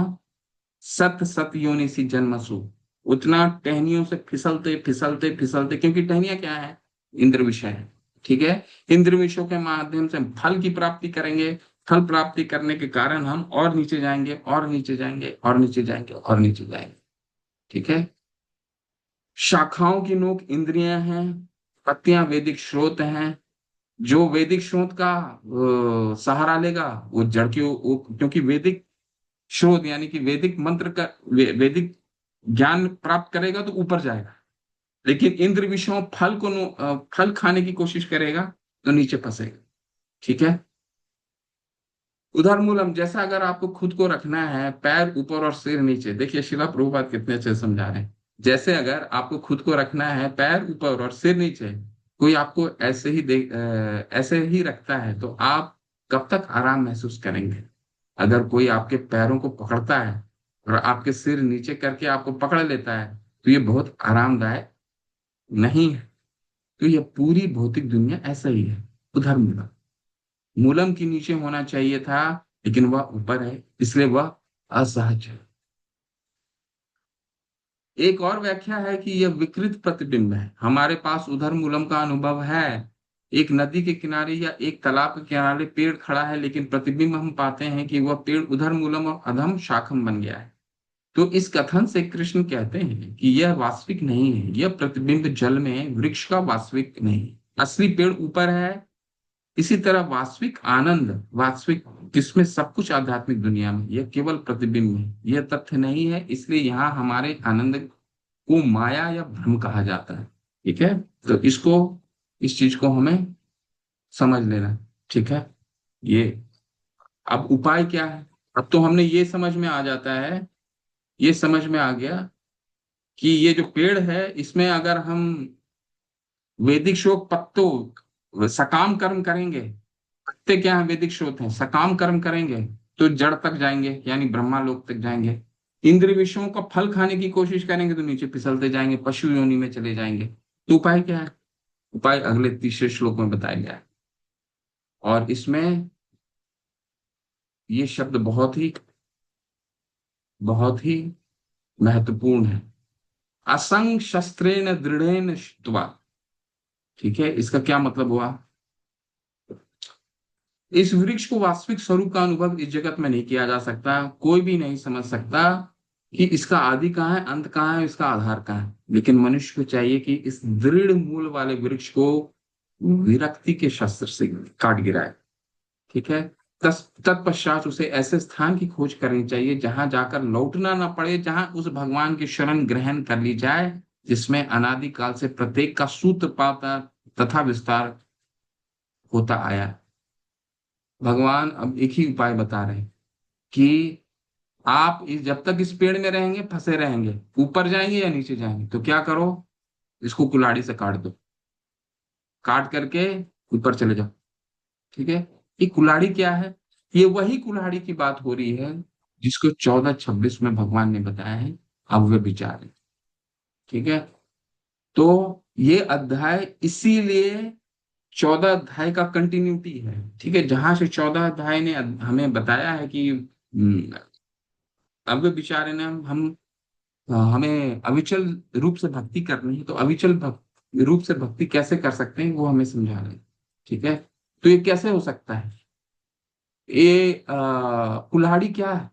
सत सत योनि सी जन्मसु, उतना टहनियों से फिसलते फिसलते फिसलते, क्योंकि टहनियां क्या है? इंद्र विषय है। ठीक है, इंद्र विषयों के माध्यम से हम फल की प्राप्ति करेंगे। फल प्राप्ति करने के कारण हम और नीचे जाएंगे, और नीचे जाएंगे, और नीचे जाएंगे, और नीचे जाएंगे। ठीक है, शाखाओं की नोक इंद्रियां हैं, पत्तियां वैदिक स्रोत हैं। जो वैदिक स्रोत का सहारा लेगा वो जड़ की क्योंकि वैदिक शोध यानी कि वैदिक मंत्र का वैदिक ज्ञान प्राप्त करेगा तो ऊपर जाएगा। लेकिन इंद्र विषयों फल खाने की कोशिश करेगा तो नीचे फंसेगा। ठीक है, उधर मूलम, जैसा अगर आपको खुद को रखना है पैर ऊपर और सिर नीचे, देखिए शिला प्रभुपाद कितने अच्छे से समझा रहे हैं। जैसे अगर आपको खुद को रखना है पैर ऊपर और सिर नीचे, कोई आपको ऐसे ही रखता है तो आप कब तक आराम महसूस करेंगे? अगर कोई आपके पैरों को पकड़ता है और आपके सिर नीचे करके आपको पकड़ लेता है, तो ये बहुत आरामदायक नहीं है। तो ये पूरी भौतिक दुनिया ऐसा ही है। उधर मूलम, मूलम के नीचे होना चाहिए था, लेकिन वह ऊपर है, इसलिए वह असहज है। एक और व्याख्या है कि यह विकृत प्रतिबिंब है। हमारे पास उधर मूलम का अनुभव है, एक नदी के किनारे या एक तालाब के किनारे पेड़ खड़ा है, लेकिन प्रतिबिंब हम पाते हैं कि वह पेड़ उधर मूलम और अधम शाखम बन गया है। तो इस कथन से कृष्ण कहते हैं कि यह वास्तविक नहीं है, यह प्रतिबिंब जल में वृक्ष का वास्तविक नहीं, असली पेड़ ऊपर है। इसी तरह वास्तविक आनंद, वास्तविक जिसमें सब कुछ आध्यात्मिक दुनिया में, यह केवल प्रतिबिंब है, यह तथ्य नहीं है। इसलिए यहाँ हमारे आनंद को माया या भ्रम कहा जाता है। ठीक है, तो इसको, इस चीज को हमें समझ लेना। ठीक है, ये अब उपाय क्या है। अब तो हमने ये समझ में आ जाता है, ये समझ में आ गया कि ये जो पेड़ है इसमें अगर हम वैदिक शोक पत्तों सकाम कर्म करेंगे, पत्ते क्या है, वैदिक शोध है, सकाम कर्म करेंगे तो जड़ तक जाएंगे, यानी ब्रह्मा लोक तक जाएंगे। इंद्र विषयों का फल खाने की कोशिश करेंगे तो नीचे फिसलते जाएंगे, पशु योनि में चले जाएंगे। तो उपाय क्या है? उपाय अगले तीसरे श्लोक में बताया गया है। और इसमें ये शब्द बहुत ही महत्वपूर्ण है। असंग शस्त्रेण दृढ़ेन श्रुत्वा। ठीक है, इसका क्या मतलब हुआ? इस वृक्ष को वास्तविक स्वरूप का अनुभव इस जगत में नहीं किया जा सकता, कोई भी नहीं समझ सकता कि इसका आदि कहाँ है, अंत कहाँ है, इसका आधार कहाँ है। लेकिन मनुष्य को चाहिए कि इस दृढ़ मूल वाले वृक्ष को विरक्ति के शस्त्र से काट गिराए। ठीक है, तत्पश्चात उसे ऐसे स्थान की खोज करनी चाहिए जहां जाकर लौटना ना पड़े, जहां उस भगवान की शरण ग्रहण कर ली जाए जिसमें अनादिकाल से प्रत्येक का सूत्रपात तथा विस्तार होता आया है। भगवान अब एक ही उपाय बता रहे हैं कि आप जब तक इस पेड़ में रहेंगे फंसे रहेंगे, ऊपर जाएंगे या नीचे जाएंगे, तो क्या करो, इसको कुल्हाड़ी से काट दो, काट करके ऊपर चले जाओ। ठीक है, ये कुल्हाड़ी क्या है? ये वही कुल्हाड़ी की बात हो रही है जिसको 14:26 में भगवान ने बताया है, अव्यय विचार है। ठीक है, तो ये अध्याय इसीलिए 14 अध्याय का कंटिन्यूटी है। ठीक है, जहां से 14 अध्याय ने हमें बताया है कि अव्यय विचार है ना, हमें अविचल रूप से भक्ति करनी है, तो अविचल रूप से भक्ति कैसे कर सकते हैं वो हमें समझा रहे हैं। ठीक है, तो ये कैसे हो सकता है? ये कुल्हाड़ी क्या है?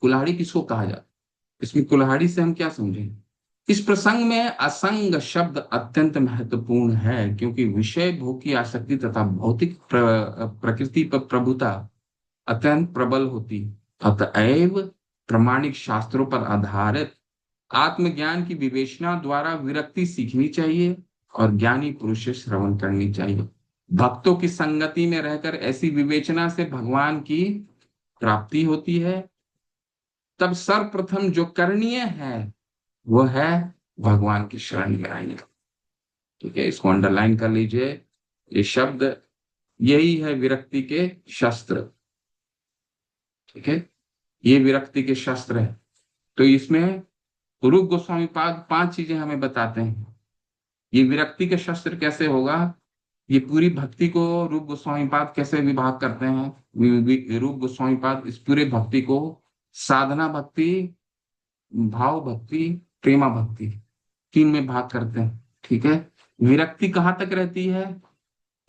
कुल्हाड़ी किसको कहा जाता है? इसमें कुल्हाड़ी से हम क्या समझें? इस प्रसंग में असंग शब्द अत्यंत महत्वपूर्ण है, क्योंकि विषय भोग की आसक्ति तथा भौतिक प्रकृति पर प्रभुता अत्यंत प्रबल होती। अतएव प्रामाणिक शास्त्रों पर आधारित आत्मज्ञान की विवेचना द्वारा विरक्ति सीखनी चाहिए और ज्ञानी पुरुष से श्रवण करनी चाहिए। भक्तों की संगति में रहकर ऐसी विवेचना से भगवान की प्राप्ति होती है। तब सर्वप्रथम जो करणीय है वो है भगवान की शरण में आना। ठीक है, इसको अंडरलाइन कर लीजिए। ये शब्द, यही है विरक्ति के शस्त्र। ठीक है, ये विरक्ति के शस्त्र है। तो इसमें रूप गोस्वामी पाद 5 चीजें हमें बताते हैं। ये विरक्ति के शस्त्र कैसे होगा, ये पूरी भक्ति को रूप गोस्वामी पाद कैसे विभाग करते हैं। रूप गोस्वामी पाद इस पूरे भक्ति को साधना भक्ति, भाव भक्ति, प्रेमा भक्ति, 3 में भाग करते हैं। ठीक है, विरक्ति कहाँ तक रहती है?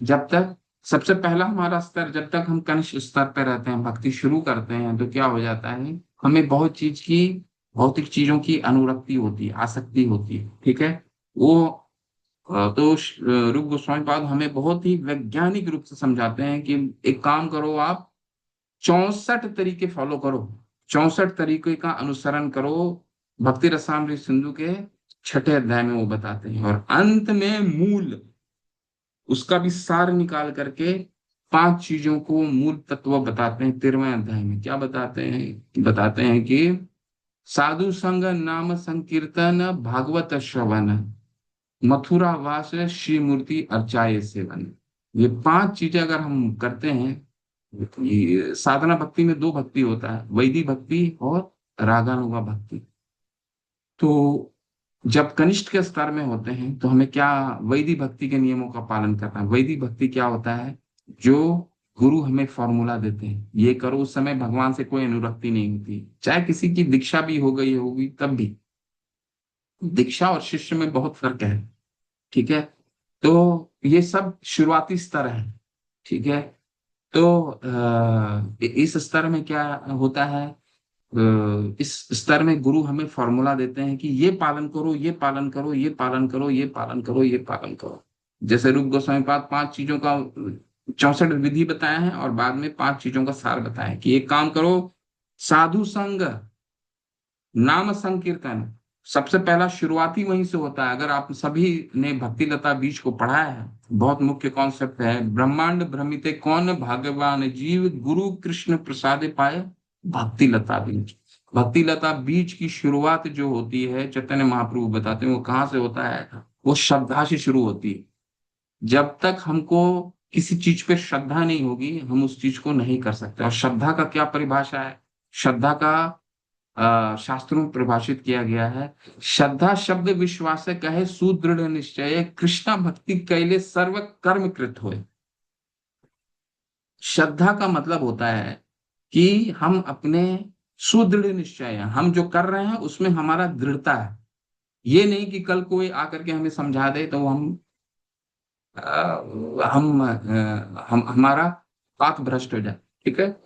जब तक, सबसे पहला हमारा स्तर, जब तक हम कनिष्ठ स्तर पर रहते हैं, भक्ति शुरू करते हैं, तो क्या हो जाता है, हमें बहुत चीज की, भौतिक चीजों की अनुरक्ति होती है, आसक्ति होती है। ठीक है, वो तो रूप गोस्वामी पाद हमें बहुत ही वैज्ञानिक रूप से समझाते हैं कि एक काम करो, आप 64 तरीके फॉलो करो, 64 तरीके का अनुसरण करो। भक्ति रसामृत सिंधु के 6 अध्याय में वो बताते हैं, और अंत में मूल उसका भी सार निकाल करके 5 चीजों को, मूल तत्व बताते हैं। 13वें अध्याय में क्या बताते हैं? बताते हैं कि साधु संग, नाम संकीर्तन, भागवत श्रवण, मथुरा वास, श्री मूर्ति अर्चाए सेवन। ये 5 चीजें अगर हम करते हैं, ये साधना भक्ति में 2 भक्ति होता है, वैदिक भक्ति और रागानुगा भक्ति। तो जब कनिष्ठ के स्तर में होते हैं तो हमें क्या, वैदिक भक्ति के नियमों का पालन करना है। वैदिक भक्ति क्या होता है? जो गुरु हमें फॉर्मूला देते हैं, ये करो, उस समय भगवान से कोई अनुरक्ति नहीं होती, चाहे किसी की दीक्षा भी हो गई होगी तब भी। दीक्षा और शिष्य में बहुत फर्क है। ठीक है। तो ये सब शुरुआती स्तर है। ठीक है। तो इस स्तर में क्या होता है, इस स्तर में गुरु हमें फॉर्मूला देते हैं कि ये पालन करो, ये पालन करो, ये पालन करो, ये पालन करो, ये पालन करो। जैसे रूप गोस्वामी पाद 5 चीजों का 64 विधि बताया है, और बाद में 5 चीजों का सार बताया है कि एक काम करो, साधु संग, नाम संकीर्तन। सबसे पहला शुरुआती वहीं से होता है। अगर आप सभी ने भक्ति लता बीज को पढ़ा है, बहुत मुख्य कॉन्सेप्ट है, ब्रह्मांड भ्रमिते कौन भाग्यवान जीव, गुरु कृष्ण प्रसादे पाए भक्ति लता बीज। भक्ति लता बीज की शुरुआत जो होती है, चैतन्य महाप्रभु बताते हैं वो कहाँ से होता है, वो श्रद्धा से शुरू होती है। जब तक हमको किसी चीज पे श्रद्धा नहीं होगी, हम उस चीज को नहीं कर सकते। और श्रद्धा का क्या परिभाषा है? श्रद्धा का शास्त्रों में परिभाषित किया गया है, श्रद्धा शब्द विश्वास कहे सुदृढ़ निश्चय, कृष्णा भक्ति कैले सर्व कर्म कृत होए। श्रद्धा का मतलब होता है कि हम अपने सुदृढ़ निश्चय हैं, हम जो कर रहे हैं उसमें हमारा दृढ़ता है। ये नहीं कि कल कोई आकर के हमें समझा दे तो हम हमारा पाथ भ्रष्ट हो जाए। ठीक है।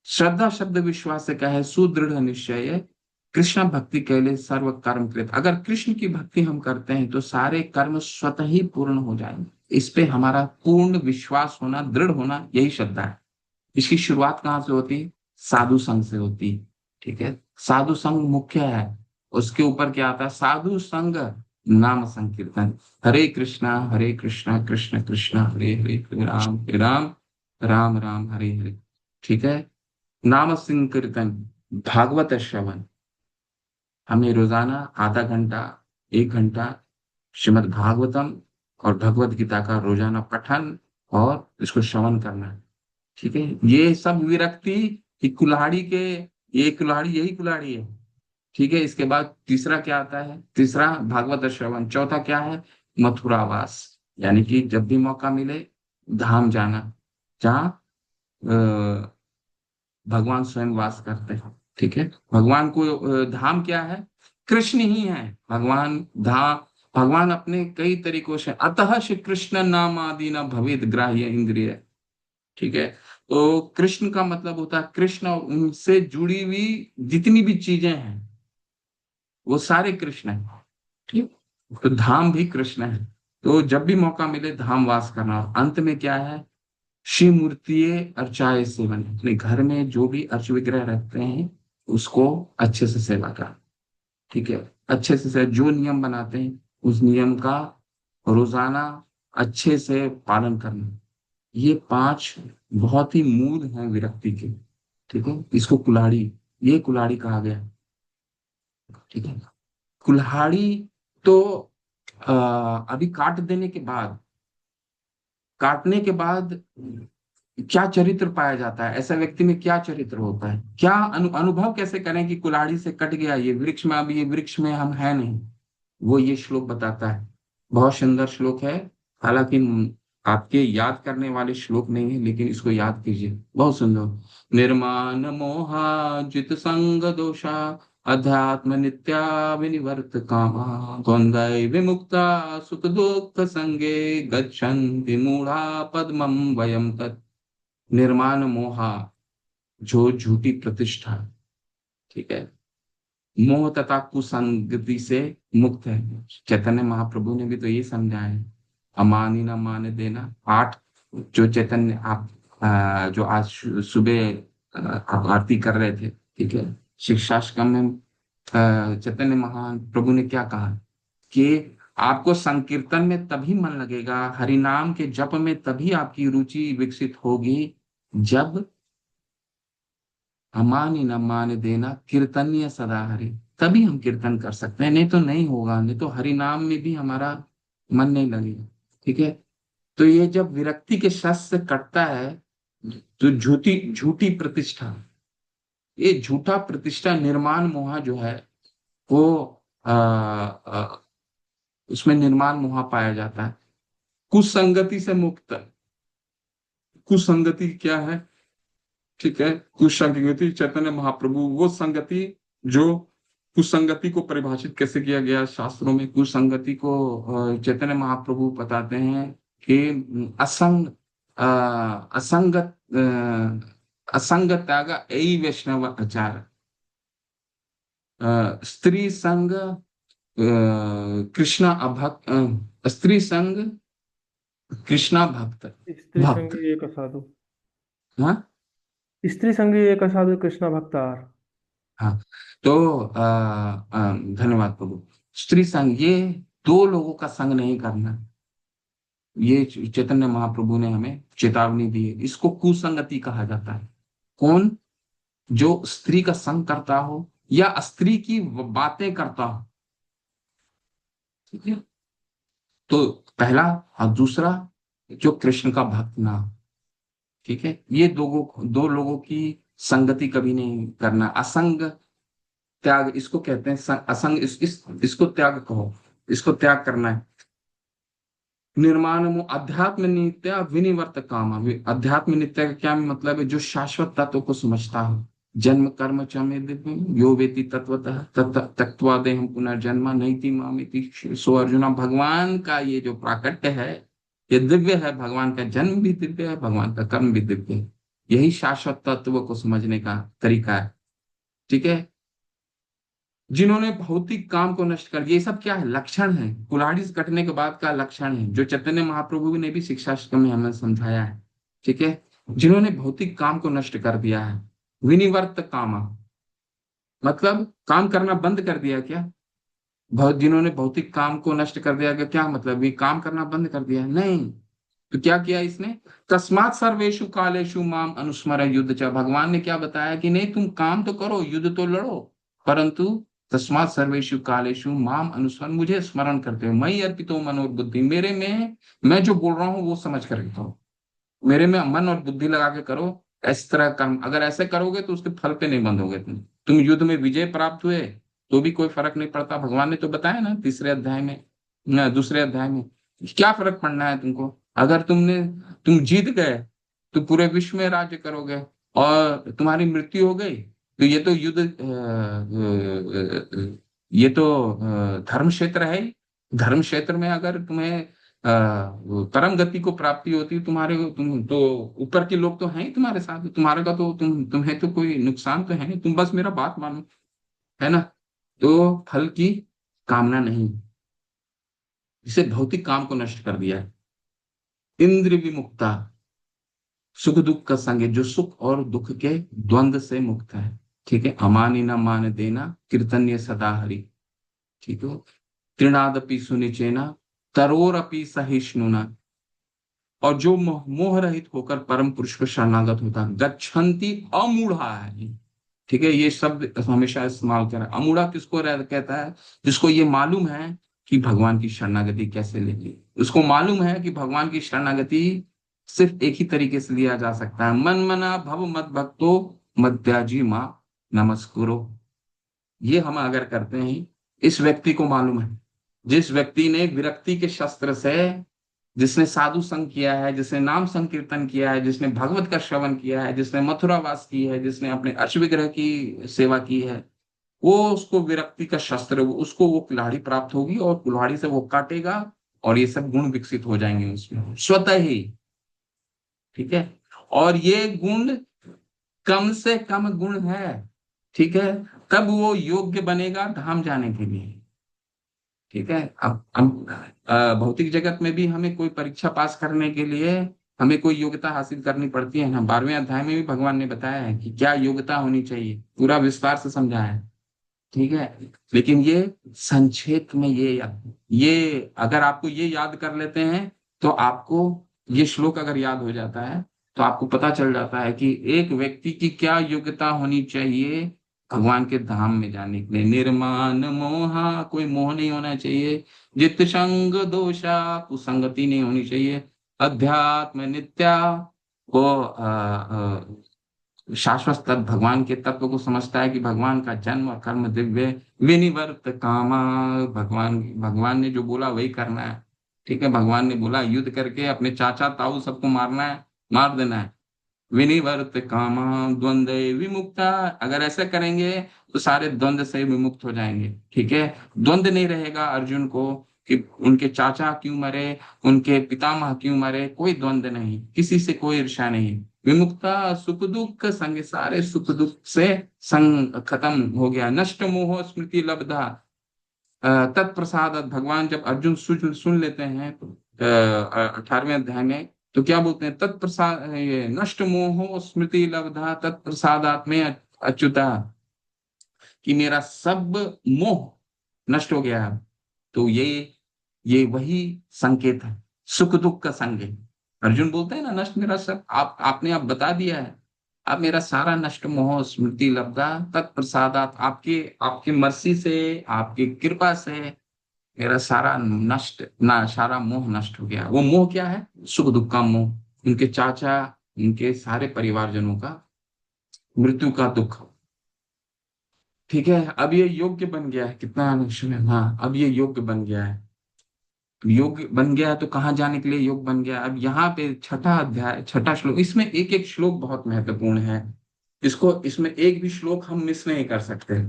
श्रद्धा शब्द विश्वास से कहे सुदृढ़ निश्चय, कृष्ण भक्ति कैले सर्व कर्म कृत। अगर कृष्ण की भक्ति हम करते हैं तो सारे कर्म स्वतः ही पूर्ण हो जाएंगे। इस पे हमारा पूर्ण विश्वास होना, दृढ़ होना, यही श्रद्धा है। इसकी शुरुआत कहाँ से होती है? साधु संघ से होती है। ठीक है। साधु संघ मुख्य है। उसके ऊपर क्या आता है? साधु संघ, नाम संकीर्तन, हरे कृष्णा कृष्ण कृष्ण हरे हरे, हरे राम राम राम हरे हरे। ठीक है। नाम संकीर्तन, भागवत श्रवण, हमें रोजाना आधा घंटा, 1 घंटा श्रीमद् भागवतम और भगवत गीता का रोजाना पठन और इसको श्रवण करना है। ठीक है। ये सब विरक्ति की कुल्हाड़ी के, ये कुल्हाड़ी, यही कुल्हाड़ी है। ठीक है। इसके बाद तीसरा क्या आता है? तीसरा भागवत श्रवण। चौथा क्या है? मथुरावास, यानी कि जब भी मौका मिले धाम जाना, जहाँ भगवान स्वयं वास करते हैं। ठीक है। भगवान को धाम क्या है? कृष्ण ही है भगवान। धाम, भगवान अपने कई तरीकों से, अतः श्री कृष्ण नाम आदि न भवेद ग्राह्य इंद्रिय। ठीक है। तो कृष्ण का मतलब होता है कृष्ण, और उनसे जुड़ी हुई जितनी भी चीजें हैं वो सारे कृष्ण है। ठीक। तो धाम भी कृष्ण है। तो जब भी मौका मिले धाम वास करना। और अंत में क्या है? शिव मूर्ति अर्चाए सेवन, अपने घर में जो भी अर्च विग्रह रखते हैं उसको अच्छे से सेवा करना। ठीक है। अच्छे से जो नियम बनाते हैं उस नियम का रोजाना अच्छे से पालन करना। ये 5 बहुत ही मूल हैं विरक्ति के। ठीक है। इसको कुल्हाड़ी, ये कुल्हाड़ी कहा गया है। ठीक है। कुल्हाड़ी तो अभी काट देने के बाद, काटने के बाद क्या चरित्र पाया जाता है? ऐसा व्यक्ति में क्या चरित्र होता है? क्या अनुभव कैसे करें कि कुल्हाड़ी से कट गया ये वृक्ष में, अब ये वृक्ष में हम है नहीं? वो ये श्लोक बताता है। बहुत सुंदर श्लोक है। हालांकि आपके याद करने वाले श्लोक नहीं है, लेकिन इसको याद कीजिए, बहुत सुंदर। निर्माण मोहाजित संग दोषा, अध्यात्म नित्या विनिवर्त कामा, द्वंद्वै विमुक्ता सुख दुख संगे, गच्छन्ति मूढ़ा पद्मं वयम तत्। निर्माण मोहा, जो झूठी प्रतिष्ठा, ठीक है, मोह तथा कुसंगति से मुक्त है। चैतन्य महाप्रभु ने भी तो ये समझाया है, अमानी न मान देना। 8 जो चैतन्य आप जो आज सुबह आप आरती कर रहे थे, ठीक है, शिक्षाश्रम में चैतन्य महाप्रभु ने क्या कहा कि आपको संकीर्तन में तभी मन लगेगा, हरि नाम के जप में तभी आपकी रुचि विकसित होगी, जब अमानी न मान देना कीर्तनीय सदा हरि। तभी हम कीर्तन कर सकते हैं, नहीं तो नहीं होगा। नहीं तो हरि नाम में भी हमारा मन नहीं लगेगा। ठीक है। तो ये जब विरक्ति के शस्त्र से कटता है तो झूठी झूठी प्रतिष्ठा, ये झूठा प्रतिष्ठा निर्माण मोह जो है वो उसमें निर्माण मोह पाया जाता है। कुसंगति से मुक्त। कुसंगति क्या है? ठीक है। कुसंगति चैतन्य महाप्रभु वो संगति जो कुसंगति को परिभाषित कैसे किया गया शास्त्रों में? कुसंगति को चैतन्य महाप्रभु बताते हैं कि अ, असंगत असंग त्याग यही वैष्णव आचार। स्त्री संग कृष्ण अभक्त, स्त्री संग कृष्णा भक्त। स्त्री भक्त। संगी एक साधु। हाँ। स्त्री संगी एक साधु कृष्ण भक्तार। हाँ। तो धन्यवाद प्रभु। स्त्री संग, ये दो लोगों का संग नहीं करना, ये चैतन्य महाप्रभु ने हमें चेतावनी दी है। इसको कुसंगति कहा जाता है। कौन? जो स्त्री का संग करता हो या स्त्री की बातें करता हो। ठीक है। तो पहला, और दूसरा, जो कृष्ण का भक्त ना हो। ठीक है। ये दो लोगों की संगति कभी नहीं करना। असंग त्याग इसको कहते हैं। असंग इसको त्याग कहो, इसको त्याग करना है। निर्माण अध्यात्म नित्य विनिवर्त काम। अध्यात्म नित्य का क्या मतलब है? जो शाश्वत तत्व को समझता हो। जन्म कर्म च मे दिव्य यो वेति तत्वतः त्यक्त्वा देहं पुनर्जन्म नैति मामिति। सो अर्जुना, भगवान का ये जो प्राकट्य है ये दिव्य है। भगवान का जन्म भी दिव्य है, भगवान का कर्म भी दिव्य है। यही शाश्वत तत्व को समझने का तरीका है। ठीक है। जिन्होंने भौतिक काम को नष्ट कर दिया, ये सब क्या है? लक्षण है, कुल्हाड़ी से कटने के बाद का लक्षण है, जो चैतन्य महाप्रभु ने भी शिक्षाश्रम में हमें समझाया है। ठीक है। जिन्होंने भौतिक काम को नष्ट कर दिया है। विनिवर्त काम मतलब काम करना बंद कर दिया क्या? जिन्होंने भौतिक काम को नष्ट कर दिया क्या मतलब? ये काम करना बंद कर दिया? नहीं। तो क्या किया इसने? तस्मात् सर्वेषु कालेषु माम अनुस्मर युद्ध च। भगवान ने क्या बताया कि नहीं, तुम काम तो करो, युद्ध तो लड़ो, परंतु तस्मात् सर्वेषु कालेषु माम अनुस्मर, मुझे स्मरण करते हो। मई अर्पितो मनोबुद्धि, मेरे में मैं जो बोल रहा हूँ वो समझ कर करो। मेरे में मन और बुद्धि लगा के करो। इस तरह कर्म अगर ऐसे करोगे तो उसके फल पे नहीं बंधोगे। तुम युद्ध में विजय प्राप्त हुए तो भी कोई फर्क नहीं पड़ता। भगवान ने तो बताया ना तीसरे अध्याय में, न दूसरे अध्याय में, क्या फर्क पड़ना है तुमको? अगर तुम जीत गए तो पूरे विश्व में राज्य करोगे, और तुम्हारी मृत्यु हो गई तो ये तो युद्ध ये तो धर्म क्षेत्र है ही। धर्म क्षेत्र में अगर तुम्हें परम गति को प्राप्ति होती है, तुम तो ऊपर के लोग तो हैं ही तुम्हारे साथ, तुम्हारे का तो तुम्हें तो कोई नुकसान तो है नहीं। तुम बस मेरा बात मानो, है ना? तो फल की कामना नहीं, इसे भौतिक काम को नष्ट कर दिया है। इंद्र विमुक्ता, सुख दुख का संग है, जो सुख और दुख के द्वंद से मुक्त है। ठीक है। अमानी न मान देना कीर्तन्य सदा हरि। ठीक है। तृणादपि सुनिचेना तरोरपि सहिष्णुना। और जो मोह रहित होकर परम पुरुष को शरणागत होता है। गच्छन्ति अमूढ़ा है। ठीक है। ये शब्द हमेशा इस्तेमाल करा। अमूढ़ा किसको कहता है? जिसको ये मालूम है कि भगवान की शरणागति कैसे लेनी, उसको मालूम है कि भगवान की शरणागति सिर्फ एक ही तरीके से लिया जा सकता है। मन मना भव मत भक्तो मद्याजी माँ नमस्कुरो। ये हम अगर करते हैं, इस व्यक्ति को मालूम है। जिस व्यक्ति ने विरक्ति के शस्त्र से, जिसने साधु संग किया है, जिसने नाम संकीर्तन किया है, जिसने भगवत का श्रवण किया है, जिसने मथुरावास की है, जिसने अपने अश्वविग्रह की सेवा की है, वो उसको विरक्ति का शस्त्र, उसको वो कुल्हाड़ी प्राप्त होगी और कुल्हाड़ी से वो काटेगा और ये सब गुण विकसित हो जाएंगे उसमें स्वतः ही। ठीक है। और ये गुण कम से कम गुण है। ठीक है। तब वो योग्य बनेगा धाम जाने के लिए। ठीक है। अब हम भौतिक जगत में भी हमें कोई परीक्षा पास करने के लिए हमें कोई योग्यता हासिल करनी पड़ती है ना। 12वें अध्याय में भी भगवान ने बताया है कि क्या योग्यता होनी चाहिए, पूरा विस्तार से समझा है। ठीक है। लेकिन ये संक्षेप में ये अगर आपको ये याद कर लेते हैं तो आपको ये श्लोक अगर याद हो जाता है तो आपको पता चल जाता है कि एक व्यक्ति की क्या योग्यता होनी चाहिए भगवान के धाम में जाने के लिए। निर्माण मोहा, कोई मोह नहीं होना चाहिए। जित संग दोषा, कुसंगति नहीं होनी चाहिए। अध्यात्म नित्या, वो शाश्वत तत्व भगवान के तत्व को समझता है कि भगवान का जन्म और कर्म दिव्य। विनिवर्त कामा, भगवान भगवान ने जो बोला वही करना है। ठीक है। भगवान ने बोला युद्ध करके अपने चाचा ताऊ सबको मारना है, मार देना है। विनिवर्त कामा द्वंद्व विमुक्ता। अगर ऐसा करेंगे तो सारे द्वंद्व से विमुक्त हो जाएंगे। ठीक है, द्वंद्व नहीं रहेगा अर्जुन को कि उनके चाचा क्यों मरे, उनके पितामह क्यों मरे, कोई द्वंद्व नहीं, किसी से कोई ईर्ष्या नहीं। विमुक्ता सुख दुख संग, सारे सुख दुख से संग खत्म हो गया। नष्ट मोह स्मृति लब्धा तत्प्रसाद। भगवान जब अर्जुन सुन लेते हैं 18वें अध्याय में, तो क्या बोलते हैं? तत्प्रसाद, ये नष्ट मोह स्मृति लब्धा तत्प्रसादात् में अच्युता, कि मेरा सब मोह नष्ट हो गया है। तो ये वही संकेत है, सुख दुख का संग है। अर्जुन बोलते हैं ना, नष्ट मेरा सब, आपने आप बता दिया है। अब मेरा सारा नष्ट मोह स्मृति लब्धा तत्प्रसादात, आपके आपकी मर्सी से, आपकी कृपा से मेरा सारा नष्ट ना, सारा मोह नष्ट हो गया। वो मोह क्या है? सुख दुख का मोह, उनके चाचा, उनके सारे परिवारजनों का मृत्यु का दुख। ठीक है, अब ये योग्य बन गया है। कितना अनुष्ठान है? हाँ, अब ये योग्य बन गया है। योग बन गया तो कहाँ जाने के लिए योग बन गया? अब यहाँ पे छठा अध्याय, छठा श्लोक, इसमें एक एक श्लोक बहुत महत्वपूर्ण है। इसमें एक भी श्लोक हम मिस नहीं कर सकते।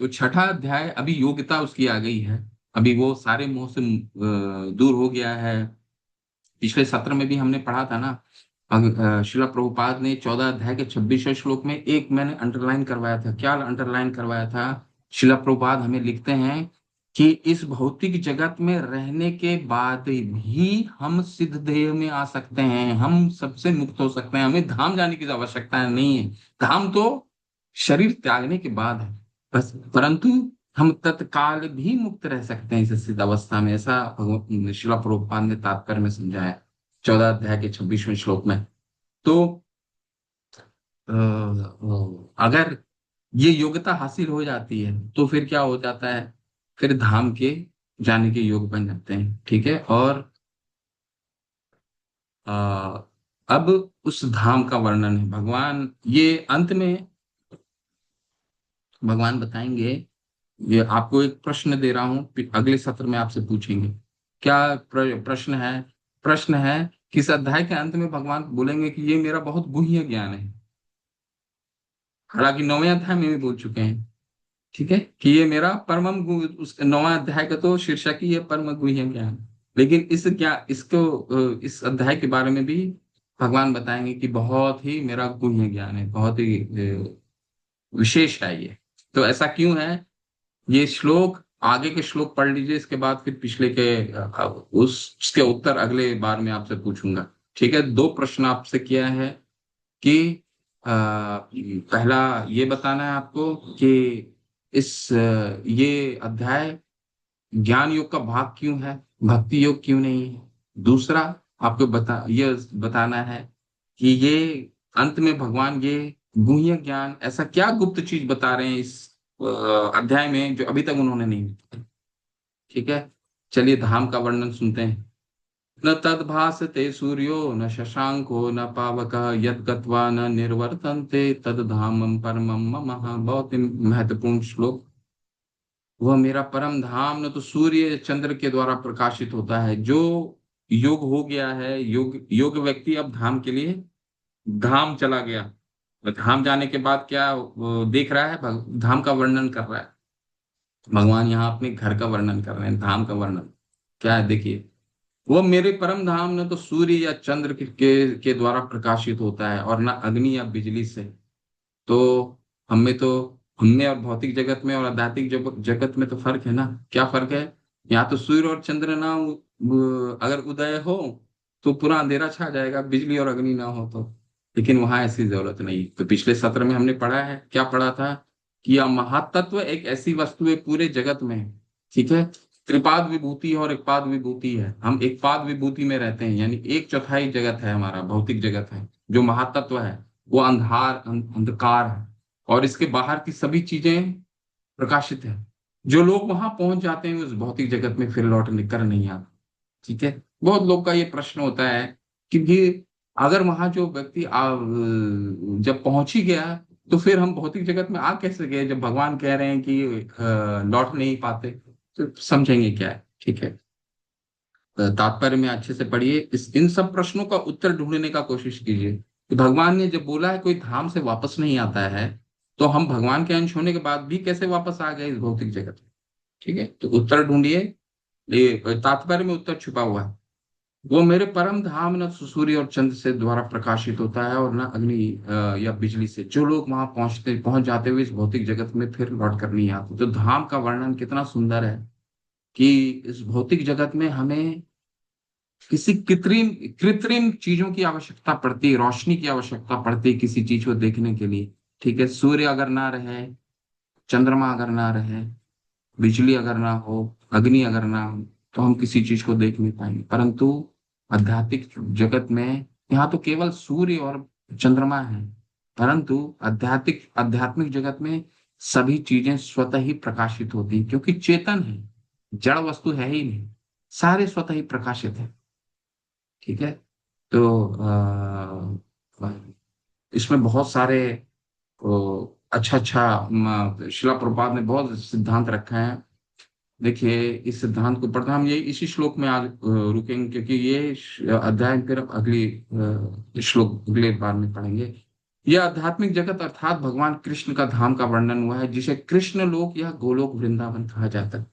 तो छठा अध्याय, अभी योग्यता उसकी आ गई है। अभी वो सारे मोह से दूर हो गया है। पिछले सत्र में भी हमने पढ़ा था ना। शिला प्रभुपाद ने 14 अध्याय के 26वें श्लोक में एक मैंने अंडरलाइन करवाया था। क्या अंडरलाइन करवाया था? शिला प्रभुपाद हमें लिखते हैं कि इस भौतिक जगत में रहने के बाद भी हम सिद्ध देह में आ सकते हैं, हम सबसे मुक्त हो सकते हैं, हमें धाम जाने की आवश्यकता नहीं है। धाम तो शरीर त्यागने के बाद है बस, परंतु हम तत्काल भी मुक्त रह सकते हैं इस सिद्ध अवस्था में। ऐसा शिला प्रभुपाद ने तात्पर्य में समझाया 14 अध्याय के 26वें श्लोक में। तो अगर ये योग्यता हासिल हो जाती है तो फिर क्या हो जाता है? फिर धाम के जाने के योग बन जाते हैं। ठीक है, और अ, अब उस धाम का वर्णन है। भगवान ये अंत में भगवान बताएंगे। ये आपको एक प्रश्न दे रहा हूं, अगले सत्र में आपसे पूछेंगे। क्या प्रश्न है? प्रश्न है, किस अध्याय के अंत में भगवान बोलेंगे कि ये मेरा बहुत गुह्य ज्ञान है। हालांकि 9वें अध्याय में भी बोल चुके हैं। ठीक है, कि ये मेरा परमम उस 9वें अध्याय का तो शीर्षक ही है परम गुह्य ज्ञान। लेकिन इसको इस अध्याय के बारे में भी भगवान बताएंगे कि बहुत ही मेरा गुह्य ज्ञान है, बहुत ही विशेष है ये। तो ऐसा क्यों है? ये श्लोक, आगे के श्लोक पढ़ लीजिए, इसके बाद फिर पिछले के उसके उत्तर अगले बार में आपसे पूछूंगा। ठीक है, दो प्रश्न आपसे किया है कि पहला ये बताना है आपको कि ये अध्याय ज्ञान योग का भाग क्यों है, भक्ति योग क्यों नहीं है। दूसरा, आपको ये बताना है कि ये अंत में भगवान ये गुह्य ज्ञान, ऐसा क्या गुप्त चीज बता रहे हैं इस अध्याय में जो अभी तक उन्होंने नहीं बताया। ठीक है, चलिए धाम का वर्णन सुनते हैं। न तद्भासते सूर्यो न शशांको न पावकः यद् गत्वा न निर्वर्तन्ते तद् धामं परमं मम। बहुत ही महत्वपूर्ण श्लोक। वह मेरा परम धाम न तो सूर्य चंद्र के द्वारा प्रकाशित होता है। जो योग हो गया है, योग योग व्यक्ति अब धाम के लिए धाम चला गया। धाम जाने के बाद क्या वो देख रहा है? धाम का वर्णन कर रहा है। भगवान यहाँ अपने घर का वर्णन कर रहे हैं, धाम का वर्णन क्या है देखिए। वो मेरे परम धाम न तो सूर्य या चंद्र के द्वारा प्रकाशित होता है और न अग्नि या बिजली से। तो हम में और भौतिक जगत में और आध्यात्मिक जगत में तो फर्क है ना। क्या फर्क है? यहाँ तो सूर्य और चंद्र ना अगर उदय हो तो पूरा अंधेरा छा जाएगा, बिजली और अग्नि ना हो तो। लेकिन वहां ऐसी जरूरत नहीं। तो पिछले सत्र में हमने पढ़ा है, क्या पढ़ा था? कि यह महातत्व एक ऐसी वस्तु है पूरे जगत में। ठीक है, त्रिपाद विभूति है और एक पाद विभूति है। हम एक पाद विभूति में रहते हैं, यानी एक चौथाई जगत है हमारा, भौतिक जगत है। जो महातत्व है वो अंधकार है, और इसके बाहर की सभी चीजें प्रकाशित है। जो लोग वहां पहुंच जाते हैं उस भौतिक जगत में फिर लौट कर नहीं आते। ठीक है, बहुत लोग का ये प्रश्न होता है कि भी अगर वहां जो व्यक्ति जब पहुंच ही गया तो फिर हम भौतिक जगत में आ कैसे गए, जब भगवान कह रहे हैं कि लौट नहीं पाते। तो समझेंगे क्या है। ठीक है, तात्पर्य में अच्छे से पढ़िए, इस इन सब प्रश्नों का उत्तर ढूंढने का कोशिश कीजिए कि भगवान ने जब बोला है कोई धाम से वापस नहीं आता है, तो हम भगवान के अंश होने के बाद भी कैसे वापस आ गए इस भौतिक जगत में। ठीक है, तो उत्तर ढूंढिए। ये तात्पर्य में उत्तर छुपा हुआ है। वो मेरे परम धाम न सूर्य और चंद्र से द्वारा प्रकाशित होता है और न अग्नि या बिजली से। जो लोग वहां पहुंच जाते हुए इस भौतिक जगत में फिर लौट कर नहीं आते। तो धाम का वर्णन कितना सुंदर है कि इस भौतिक जगत में हमें किसी कृत्रिम कृत्रिम चीजों की आवश्यकता पड़ती है, रोशनी की आवश्यकता पड़ती है किसी चीज को देखने के लिए। ठीक है, सूर्य अगर ना रहे, चंद्रमा अगर ना रहे, बिजली अगर ना हो, अग्नि अगर ना हो, तो हम किसी चीज को देख नहीं पाएंगे। परंतु आध्यात्मिक जगत में यहाँ तो केवल सूर्य और चंद्रमा है, परंतु आध्यात्मिक आध्यात्मिक जगत में सभी चीजें स्वतः ही प्रकाशित होती हैं, क्योंकि चेतन है, जड़ वस्तु है ही नहीं, सारे स्वतः ही प्रकाशित है। ठीक है, तो इसमें बहुत सारे अच्छा अच्छा शिला प्रभुपाद ने बहुत सिद्धांत रखा है। देखिए, इस सिद्धांत को पढ़ना, हम ये इसी श्लोक में आज रुकेंगे, क्योंकि ये अध्याय फिर अगली श्लोक अगले बार में पढ़ेंगे। यह आध्यात्मिक जगत अर्थात भगवान कृष्ण का धाम का वर्णन हुआ है, जिसे कृष्ण लोक या गोलोक वृंदावन कहा जाता है।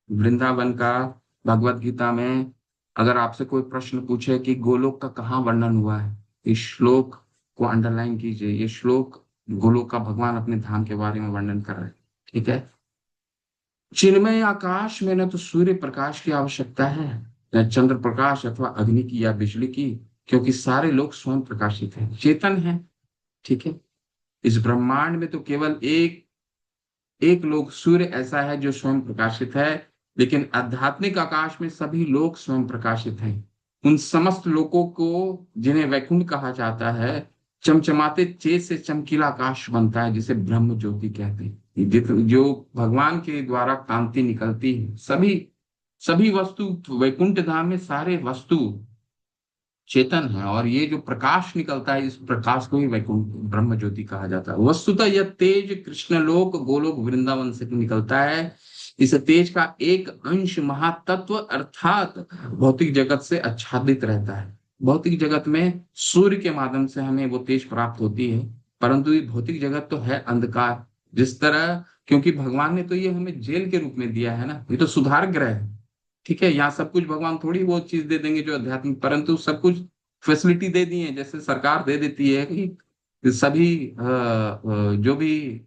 वृंदावन का भगवत गीता में अगर आपसे कोई प्रश्न पूछे कि गोलोक का कहाँ वर्णन हुआ है, इस श्लोक को अंडरलाइन कीजिए। ये श्लोक गोलोक का भगवान अपने धाम के बारे में वर्णन कर रहे हैं। ठीक है, चिन्मय आकाश में न तो सूर्य प्रकाश की आवश्यकता है, न चंद्र प्रकाश अथवा अग्नि की या बिजली की, क्योंकि सारे लोग स्वयं प्रकाशित हैं, चेतन हैं। ठीक है, इस ब्रह्मांड में तो केवल एक एक लोक सूर्य ऐसा है जो स्वयं प्रकाशित है, लेकिन आध्यात्मिक आकाश में सभी लोग स्वयं प्रकाशित हैं। उन समस्त लोकों को, जिन्हें वैकुंठ कहा जाता है, चमचमाते चेत से चमकीला आकाश बनता है, जिसे ब्रह्म ज्योति कहते हैं। जो भगवान के द्वारा कांति निकलती है, सभी सभी वस्तु वैकुंठ धाम में सारे वस्तु चेतन है, और ये जो प्रकाश निकलता है, इस प्रकाश को ही वैकुंठ ब्रह्म ज्योति कहा जाता है। वस्तुतः यह तेज कृष्णलोक गोलोक वृंदावन से निकलता है। इस तेज का एक अंश महातत्व अर्थात भौतिक जगत से आच्छादित रहता है। भौतिक जगत में सूर्य के माध्यम से हमें वो तेज प्राप्त होती है, परंतु ये भौतिक जगत तो है अंधकार। जिस तरह, क्योंकि भगवान ने तो ये हमें जेल के रूप में दिया है ना, ये तो सुधार ग्रह है। ठीक है, यहाँ सब कुछ भगवान थोड़ी वो चीज दे देंगे जो आध्यात्मिक, परंतु सब कुछ फैसिलिटी दे दी है। जैसे सरकार दे देती है कि सभी जो भी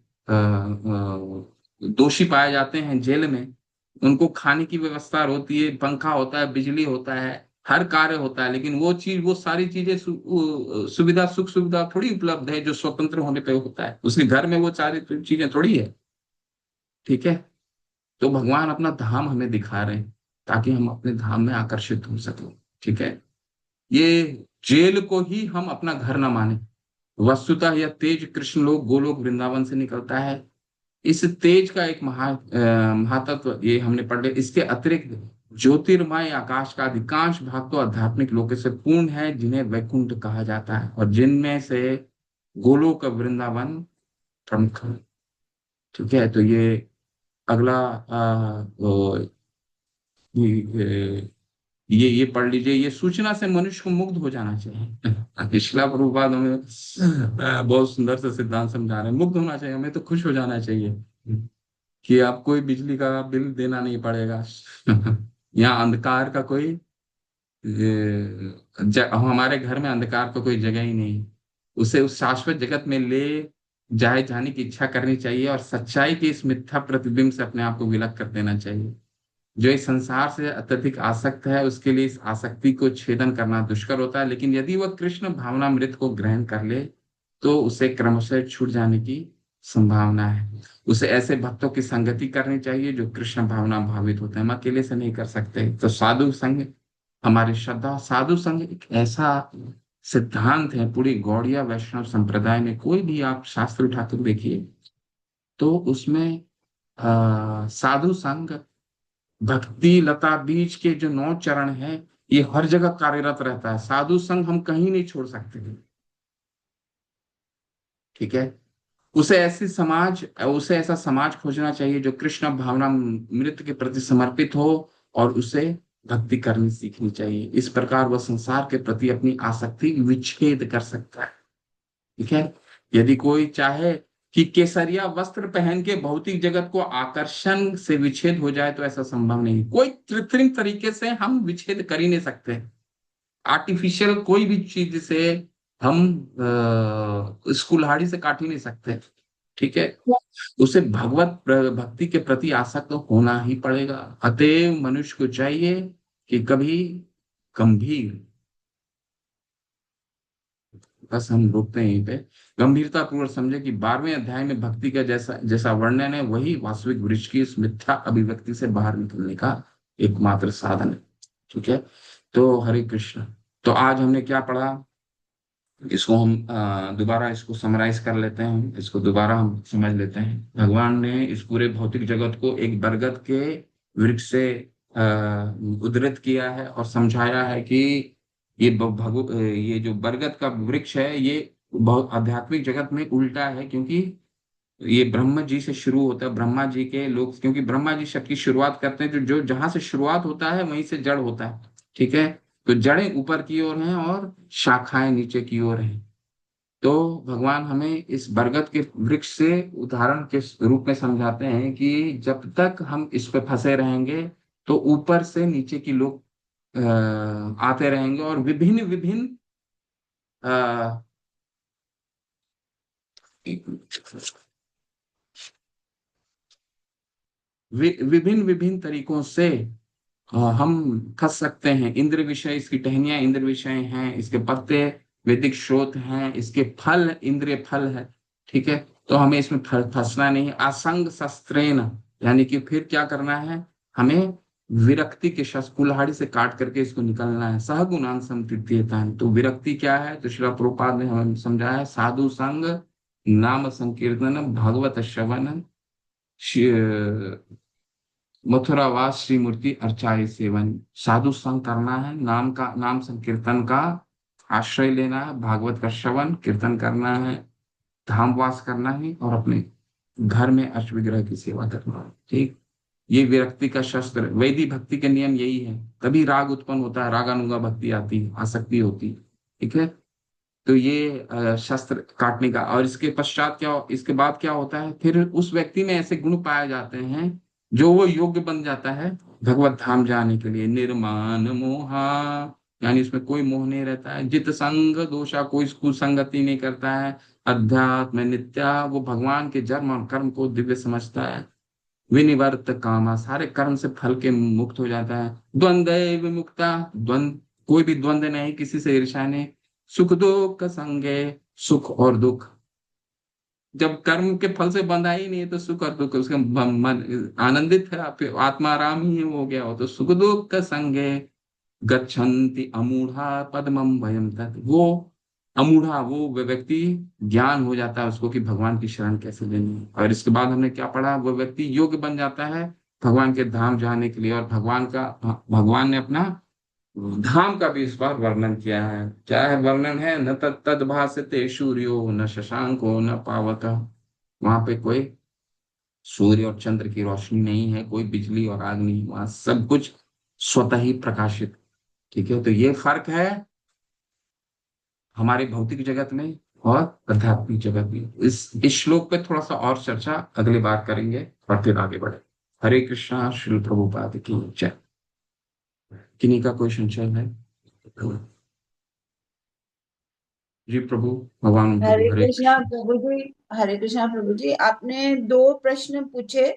दोषी पाए जाते हैं जेल में, उनको खाने की व्यवस्था होती है, पंखा होता है, बिजली होता है, हर कार्य होता है। लेकिन वो चीज, वो सारी चीजें सुविधा, सुख सुविधा थोड़ी उपलब्ध है जो स्वतंत्र होने पे होता है। उसके घर में वो सारी चीजें थोड़ी है। ठीक है, तो भगवान अपना धाम हमें दिखा रहे हैं ताकि हम अपने धाम में आकर्षित हो सके। ठीक है, ये जेल को ही हम अपना घर न माने। वस्तुतः यह तेज कृष्ण लोक गोलोक वृंदावन से निकलता है। इस तेज का एक महातत्व ये हमने पढ़ लिया। इसके अतिरिक्त ज्योतिर्मय आकाश का अधिकांश भाग तो आध्यात्मिक लोक से पूर्ण है, जिन्हें वैकुंठ कहा जाता है, और जिनमें से गोलोक वृंदावन प्रमुख है। ठीक है, तो ये अगला ये ये पढ़ लीजिए। ये सूचना से मनुष्य को मुग्ध हो जाना चाहिए। शिला प्रभुपाद हमें बहुत सुंदर से सिद्धांत समझा रहे हैं। मुग्ध होना चाहिए, हमें तो खुश हो जाना चाहिए कि आप कोई बिजली का बिल देना नहीं पड़ेगा। यहाँ अंधकार का कोई हमारे घर में अंधकार का कोई जगह ही नहीं। उसे उस शाश्वत जगत में ले जाने की इच्छा करनी चाहिए, और सच्चाई के इस मिथ्या प्रतिबिंब से अपने आप को विलग कर देना चाहिए। जो इस संसार से अत्यधिक आसक्त है, उसके लिए इस आसक्ति को छेदन करना दुष्कर होता है। लेकिन यदि वह कृष्ण भावनामृत को ग्रहण कर ले, तो उसे क्रमशः छूट जाने की संभावना है। उसे ऐसे भक्तों की संगति करनी चाहिए जो कृष्ण भावना भावित होते हैं। हम अकेले से नहीं कर सकते। तो साधु संग, हमारी श्रद्धा, साधु संग एक ऐसा सिद्धांत है पूरी गौड़िया वैष्णव संप्रदाय में। कोई भी आप शास्त्र उठाकर देखिए, तो उसमें साधु संग, भक्ति लता बीज के जो 9 चरण हैं, ये हर जगह कार्यरत रहता है। साधु संग हम कहीं नहीं छोड़ सकते। ठीक है, उसे ऐसा समाज खोजना चाहिए जो कृष्ण भावना मृत के प्रति समर्पित हो, और उसे भक्ति करनी सीखनी चाहिए। इस प्रकार वह संसार के प्रति अपनी आसक्ति विच्छेद कर सकता है। ठीक है। यदि कोई चाहे कि केसरिया वस्त्र पहन के भौतिक जगत को आकर्षण से विच्छेद हो जाए, तो ऐसा संभव नहीं। कोई कृत्रिम तरीके से हम विच्छेद कर ही नहीं सकते। आर्टिफिशियल कोई भी चीज से हम कुल्हाड़ी से काट ही नहीं सकते। ठीक है। उसे भगवत भक्ति के प्रति आसक्त होना ही पड़ेगा। अतएव मनुष्य को चाहिए कि कभी गंभीर, बस हम रुकते हैं यहीं पे, गंभीरता पूर्वक समझे कि 12वें अध्याय में भक्ति का जैसा जैसा वर्णन है, वही वास्तविक वृक्ष की इस मिथ्या अभिव्यक्ति से बाहर निकलने का एकमात्र साधन है। ठीक है। तो हरे कृष्ण। तो आज हमने क्या पढ़ा, इसको हम दोबारा इसको समराइज कर लेते हैं, इसको दोबारा हम समझ लेते हैं। भगवान ने इस पूरे भौतिक जगत को एक बरगद के वृक्ष से उद्धृत किया है और समझाया है कि ये जो बरगद का वृक्ष है, ये बहुत आध्यात्मिक जगत में उल्टा है, क्योंकि ये ब्रह्मा जी से शुरू होता है। ब्रह्मा जी के लोग, क्योंकि ब्रह्मा जी सबकी शुरुआत करते हैं, तो जो जहां से शुरुआत होता है वहीं से जड़ होता है। ठीक है। तो जड़ें ऊपर की ओर हैं और शाखाएं नीचे की ओर हैं। तो भगवान हमें इस बरगद के वृक्ष से उदाहरण के रूप में समझाते हैं कि जब तक हम इस पे फंसे रहेंगे, तो ऊपर से नीचे की लोग आते रहेंगे, और विभिन्न विभिन्न विभिन्न विभिन्न तरीकों से हम फंस सकते हैं। इंद्र विषय, इसकी टहनियां इंद्र विषय हैं, इसके पत्ते वैदिक स्रोत हैं, इसके फल इंद्रिय फल है। ठीक है। तो हमें इसमें फंसना नहीं। असंग शस्त्रेण, यानी कि फिर क्या करना है, हमें विरक्ति के शस्त्र कुल्हाड़ी से काट करके इसको निकलना है। सहगुणान संतीर्थयता है। तो विरक्ति क्या है, तो श्रील प्रभुपाद ने हमें समझाया, साधु संग, नाम संकीर्तन, भागवत श्रवण, मथुरावास श्री मूर्ति अर्चाए सेवन। साधु संग करना है, नाम संकीर्तन का आश्रय लेना है, भागवत का श्रवण कीर्तन करना है, धामवास करना है, और अपने घर में अर्च विग्रह की सेवा करना है। ठीक। ये विरक्ति का शस्त्र, वैदिक भक्ति के नियम यही है। तभी राग उत्पन्न होता है, रागानुगा भक्ति आती है, आसक्ति होती है। ठीक है। तो ये शस्त्र काटने का, और इसके पश्चात क्या, इसके बाद क्या होता है, फिर उस व्यक्ति में ऐसे गुण पाए जाते हैं जो वो योग्य बन जाता है भगवत धाम जाने के लिए। निर्माण मोहा, यानी इसमें कोई मोह नहीं रहता है। जित संग दोषा, कोई कुसंगति नहीं करता है। अध्यात्म नित्या, वो भगवान के जन्म और कर्म को दिव्य समझता है। विनिवर्त कामा, सारे कर्म से फल के मुक्त हो जाता है। द्वंद्व विमुक्ता, द्वंद, कोई भी द्वंद्व नहीं, किसी से ईर्ष्या नहीं। सुख दुख संगे, सुख और दुख, जब कर्म के फल से बंधा ही नहीं है, तो सुख और दुख, उसका मन आनंदित है, आत्मा आराम ही हो गया हो। तो सुख दुख संगे गच्छन्ति अमूढ़ा पद्मम भयम तत्, वो अमूढ़ा, वो व्यक्ति ज्ञान हो जाता है उसको कि भगवान की शरण कैसे लेनी है। और इसके बाद हमने क्या पढ़ा, वो व्यक्ति योग्य बन जाता है भगवान के धाम जाने के लिए। और भगवान ने अपना धाम का भी इस बार वर्णन किया है। क्या है वर्णन है, न तद भासते सूर्यो न शशांको न पावक। वहां पे कोई सूर्य और चंद्र की रोशनी नहीं है, कोई बिजली और आग नहीं, वहां सब कुछ स्वतः ही प्रकाशित। ठीक है। तो ये फर्क है हमारे भौतिक जगत में और आध्यात्मिक जगत में। इस श्लोक पे थोड़ा सा और चर्चा अगली बार करेंगे, और फिर आगे बढ़े। हरे कृष्णा। श्रील प्रभुपाद की जय। किन्हीं का कोई संशय है? जी प्रभु, भगवान प्रभु, हरे हरे कृष्णा कृष्ण। प्रभु जी। हरे कृष्णा प्रभु जी, आपने दो प्रश्न पूछे।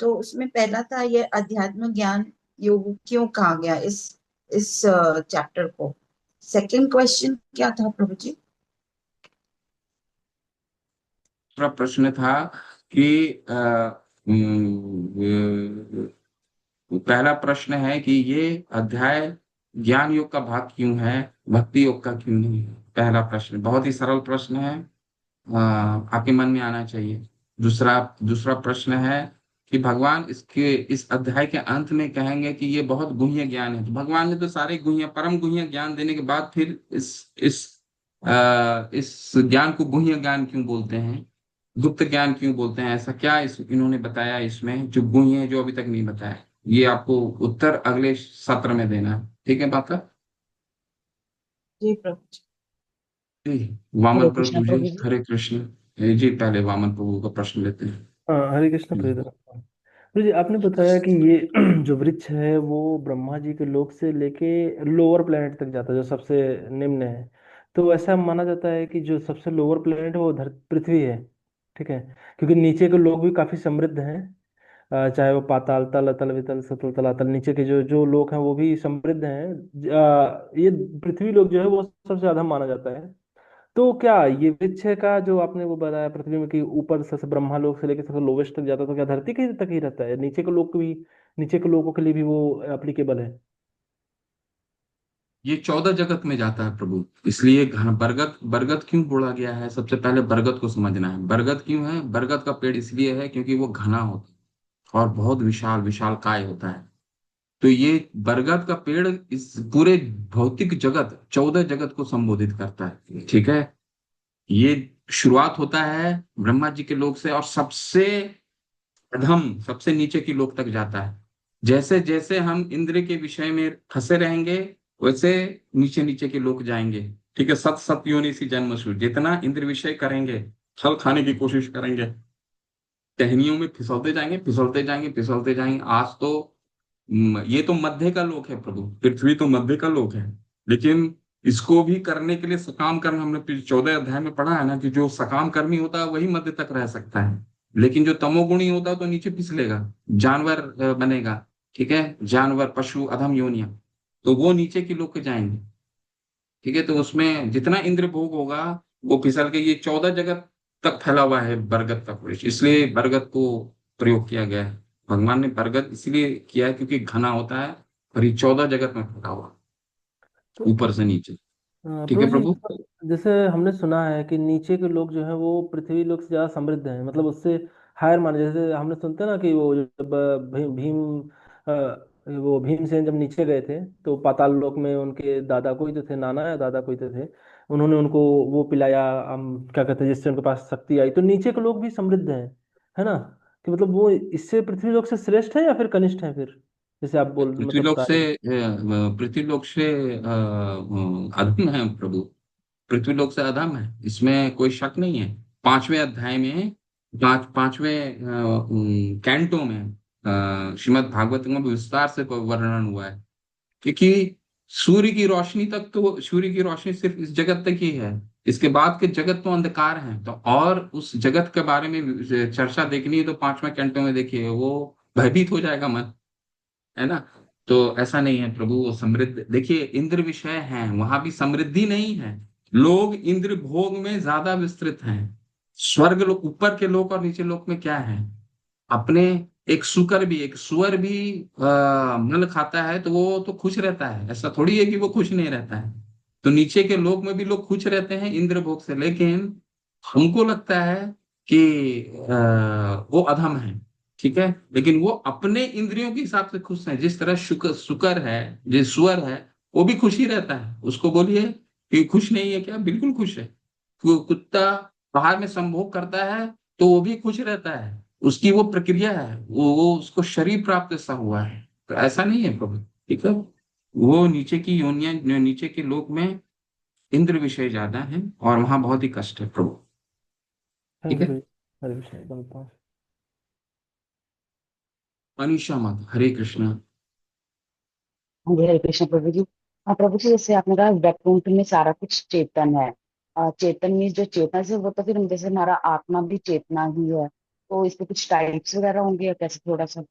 तो उसमें पहला था, ये अध्यात्म ज्ञान योग क्यों कहा गया इस चैप्टर को। सेकंड क्वेश्चन क्या था प्रभु जी? दूसरा प्रश्न था कि पहला प्रश्न है कि ये अध्याय ज्ञान योग का भाग क्यों है, भक्ति योग का क्यों नहीं है। पहला प्रश्न बहुत ही सरल प्रश्न है, आपके मन में आना चाहिए। दूसरा दूसरा प्रश्न है कि भगवान इस अध्याय के अंत में कहेंगे कि ये बहुत गुह्य ज्ञान है। तो भगवान ने तो सारे गुह्य परम गुह्य ज्ञान देने के बाद फिर इस इस ज्ञान को गुह्य ज्ञान क्यों बोलते हैं, गुप्त ज्ञान क्यों बोलते हैं, ऐसा क्या इन्होंने बताया इसमें जो गुह्य है, जो अभी तक नहीं बताया। ये आपको उत्तर अगले सत्र में देना है, ठीक है बात का। जी प्रभु जी। जी, वामन हरे कृष्णा प्रभु जी, प्रभु जी। हरे कृष्ण। जी, पहले वामन प्रभु का प्रश्न लेते हैं। हाँ, हरे कृष्ण जी। प्रियतम। तो जी आपने बताया कि ये जो वृक्ष है वो ब्रह्मा जी के लोक से लेके लोअर प्लेनेट तक जाता है, जो सबसे निम्न है। तो ऐसा माना जाता है कि जो सबसे लोअर प्लेनेट है वो पृथ्वी है। ठीक है। क्योंकि नीचे के लोग भी काफी समृद्ध हैं। चाहे वो पाताल तल, अतल वितल, सतल तलातल, नीचे के जो जो लोग हैं वो भी समृद्ध हैं। ये पृथ्वी लोग जो है वो सबसे ज्यादा माना जाता है। तो क्या ये वृक्ष का जो आपने वो बताया पृथ्वी में कि ऊपर सबसे ब्रह्मा लोक से लेकर सबसे लोवेस्ट तक जाता है, तो क्या धरती के तक ही रहता है, नीचे के लोग भी, नीचे के लोगों के लिए भी वो एप्लीकेबल है? ये 14 जगत में जाता है प्रभु। इसलिए बरगद, बरगद क्यों बोला गया है, सबसे पहले बरगद को समझना है। बरगद क्यों है, बरगद का पेड़ इसलिए है क्योंकि वो घना होता है और बहुत विशाल विशाल काय होता है। तो ये बरगद का पेड़ इस पूरे भौतिक जगत, 14 जगत को संबोधित करता है, ठीक है। ये शुरुआत होता है ब्रह्मा जी के लोक से और सबसे अधम, सबसे नीचे की लोक तक जाता है। जैसे जैसे हम इंद्र के विषय में फंसे रहेंगे, वैसे नीचे नीचे के लोग जाएंगे, ठीक है। सत सत योनि सी जन्म सूर, जितना इंद्र विषय करेंगे, छल खाने की कोशिश करेंगे, टहनियों में फिसलते जाएंगे, फिसलते जाएंगे, फिसलते जाएंगे। आज तो ये तो मध्य का लोक है प्रभु, पृथ्वी तो मध्य का लोक है। लेकिन इसको भी करने के लिए सकाम कर्म, हमने 14 अध्याय में पढ़ा है ना, कि जो सकाम कर्मी होता है वही मध्य तक रह सकता है। लेकिन जो तमोगुणी होता है तो नीचे फिसलेगा, जानवर बनेगा, ठीक है। जानवर, पशु, अधम योनियां, तो वो नीचे की लोग के जाएंगे, ठीक है। तो उसमें जितना इंद्र भोग होगा वो फिसल के, ये 14 जगत तक फैला हुआ है बरगद का वृक्ष, इसलिए बरगद को प्रयोग किया गया है। भगवान ने बरगद इसलिए किया है क्योंकि घना होता है और ये 14 जगत में फैला हुआ, तो ऊपर से नीचे, ठीक प्रभु है जी, प्रभु। जैसे हमने सुना है कि नीचे के लोग जो हैं वो पृथ्वी लोग से ज्यादा समृद्ध हैं, मतलब उससे हायर माने। जैसे हमने सुनते हैं ना कि वो जब वो भीमसेन जब नीचे गए थे तो पाताल लोक में उनके दादा कोई तो थे, नाना या दादा कोई तो थे, उन्होंने उनको वो पिलाया, हम क्या कहते हैं, जिससे उनके पास शक्ति आई। तो नीचे के लोग भी समृद्ध हैं, है ना? कि मतलब वो इससे पृथ्वी लोक से श्रेष्ठ है या फिर कनिष्ठ है फिर, जैसे आप बोल पृथ्वी मतलब लोक बता से रहे हैं? पृथ्वी लोक से अधम है प्रभु। पृथ्वी लोक से अधम है, इसमें कोई शक नहीं है। 5वें अध्याय में, 5वें कैंटो में श्रीमद् भागवत में विस्तार से वर्णन हुआ है। क्योंकि सूर्य की रोशनी तक, तो सूर्य की रोशनी सिर्फ इस जगत तक ही है, इसके बाद के जगत तो अंधकार है। तो और उस जगत के बारे में चर्चा देखनी है तो 5वें कैंटो में देखिए, वो भयभीत हो जाएगा मन, है ना। तो ऐसा नहीं है प्रभु, वो समृद्ध, देखिए इंद्र विषय है, वहां भी समृद्धि नहीं है। लोग इंद्र भोग में ज्यादा विस्तृत हैं। स्वर्ग लोग, ऊपर के लोक और नीचे लोक में क्या है, अपने, एक सुकर भी, एक सुअर भी मल खाता है तो वो तो खुश रहता है, ऐसा थोड़ी है कि वो खुश नहीं रहता है। तो नीचे के लोक में भी लोग खुश रहते हैं इंद्र भोग से, लेकिन हमको लगता है कि वो अधम है, ठीक है। लेकिन वो अपने इंद्रियों के हिसाब से खुश है, जिस तरह शुकर सुकर है, जो सुअर है, वो भी खुश ही रहता है। उसको बोलिए कि खुश नहीं है क्या, बिल्कुल खुश है। कुत्ता बाहर में संभोग करता है तो वो भी खुश रहता है, उसकी वो प्रक्रिया है, वो उसको शरीर प्राप्त ऐसा हुआ है। तो ऐसा नहीं है प्रभु, ठीक है। वो नीचे की योनिया, नीचे के लोक में इंद्र विषय ज्यादा है और वहां बहुत ही कष्ट है प्रभु, ठीक थैंक है। यू। हरे कृष्ण, एकदम। अनिशा मत, हरे कृष्ण। हाँ जी, हरे कृष्ण प्रभु जी। हाँ प्रभु जी, जैसे आपने कहा वैकुंठ में सारा कुछ चेतन है। चेतन में जो चेतन से वो तो फिर जैसे हमारा आत्मा भी चेतना ही है, तो इसके कुछ टाइप्स वगैरह होंगे या कैसे, थोड़ा सा?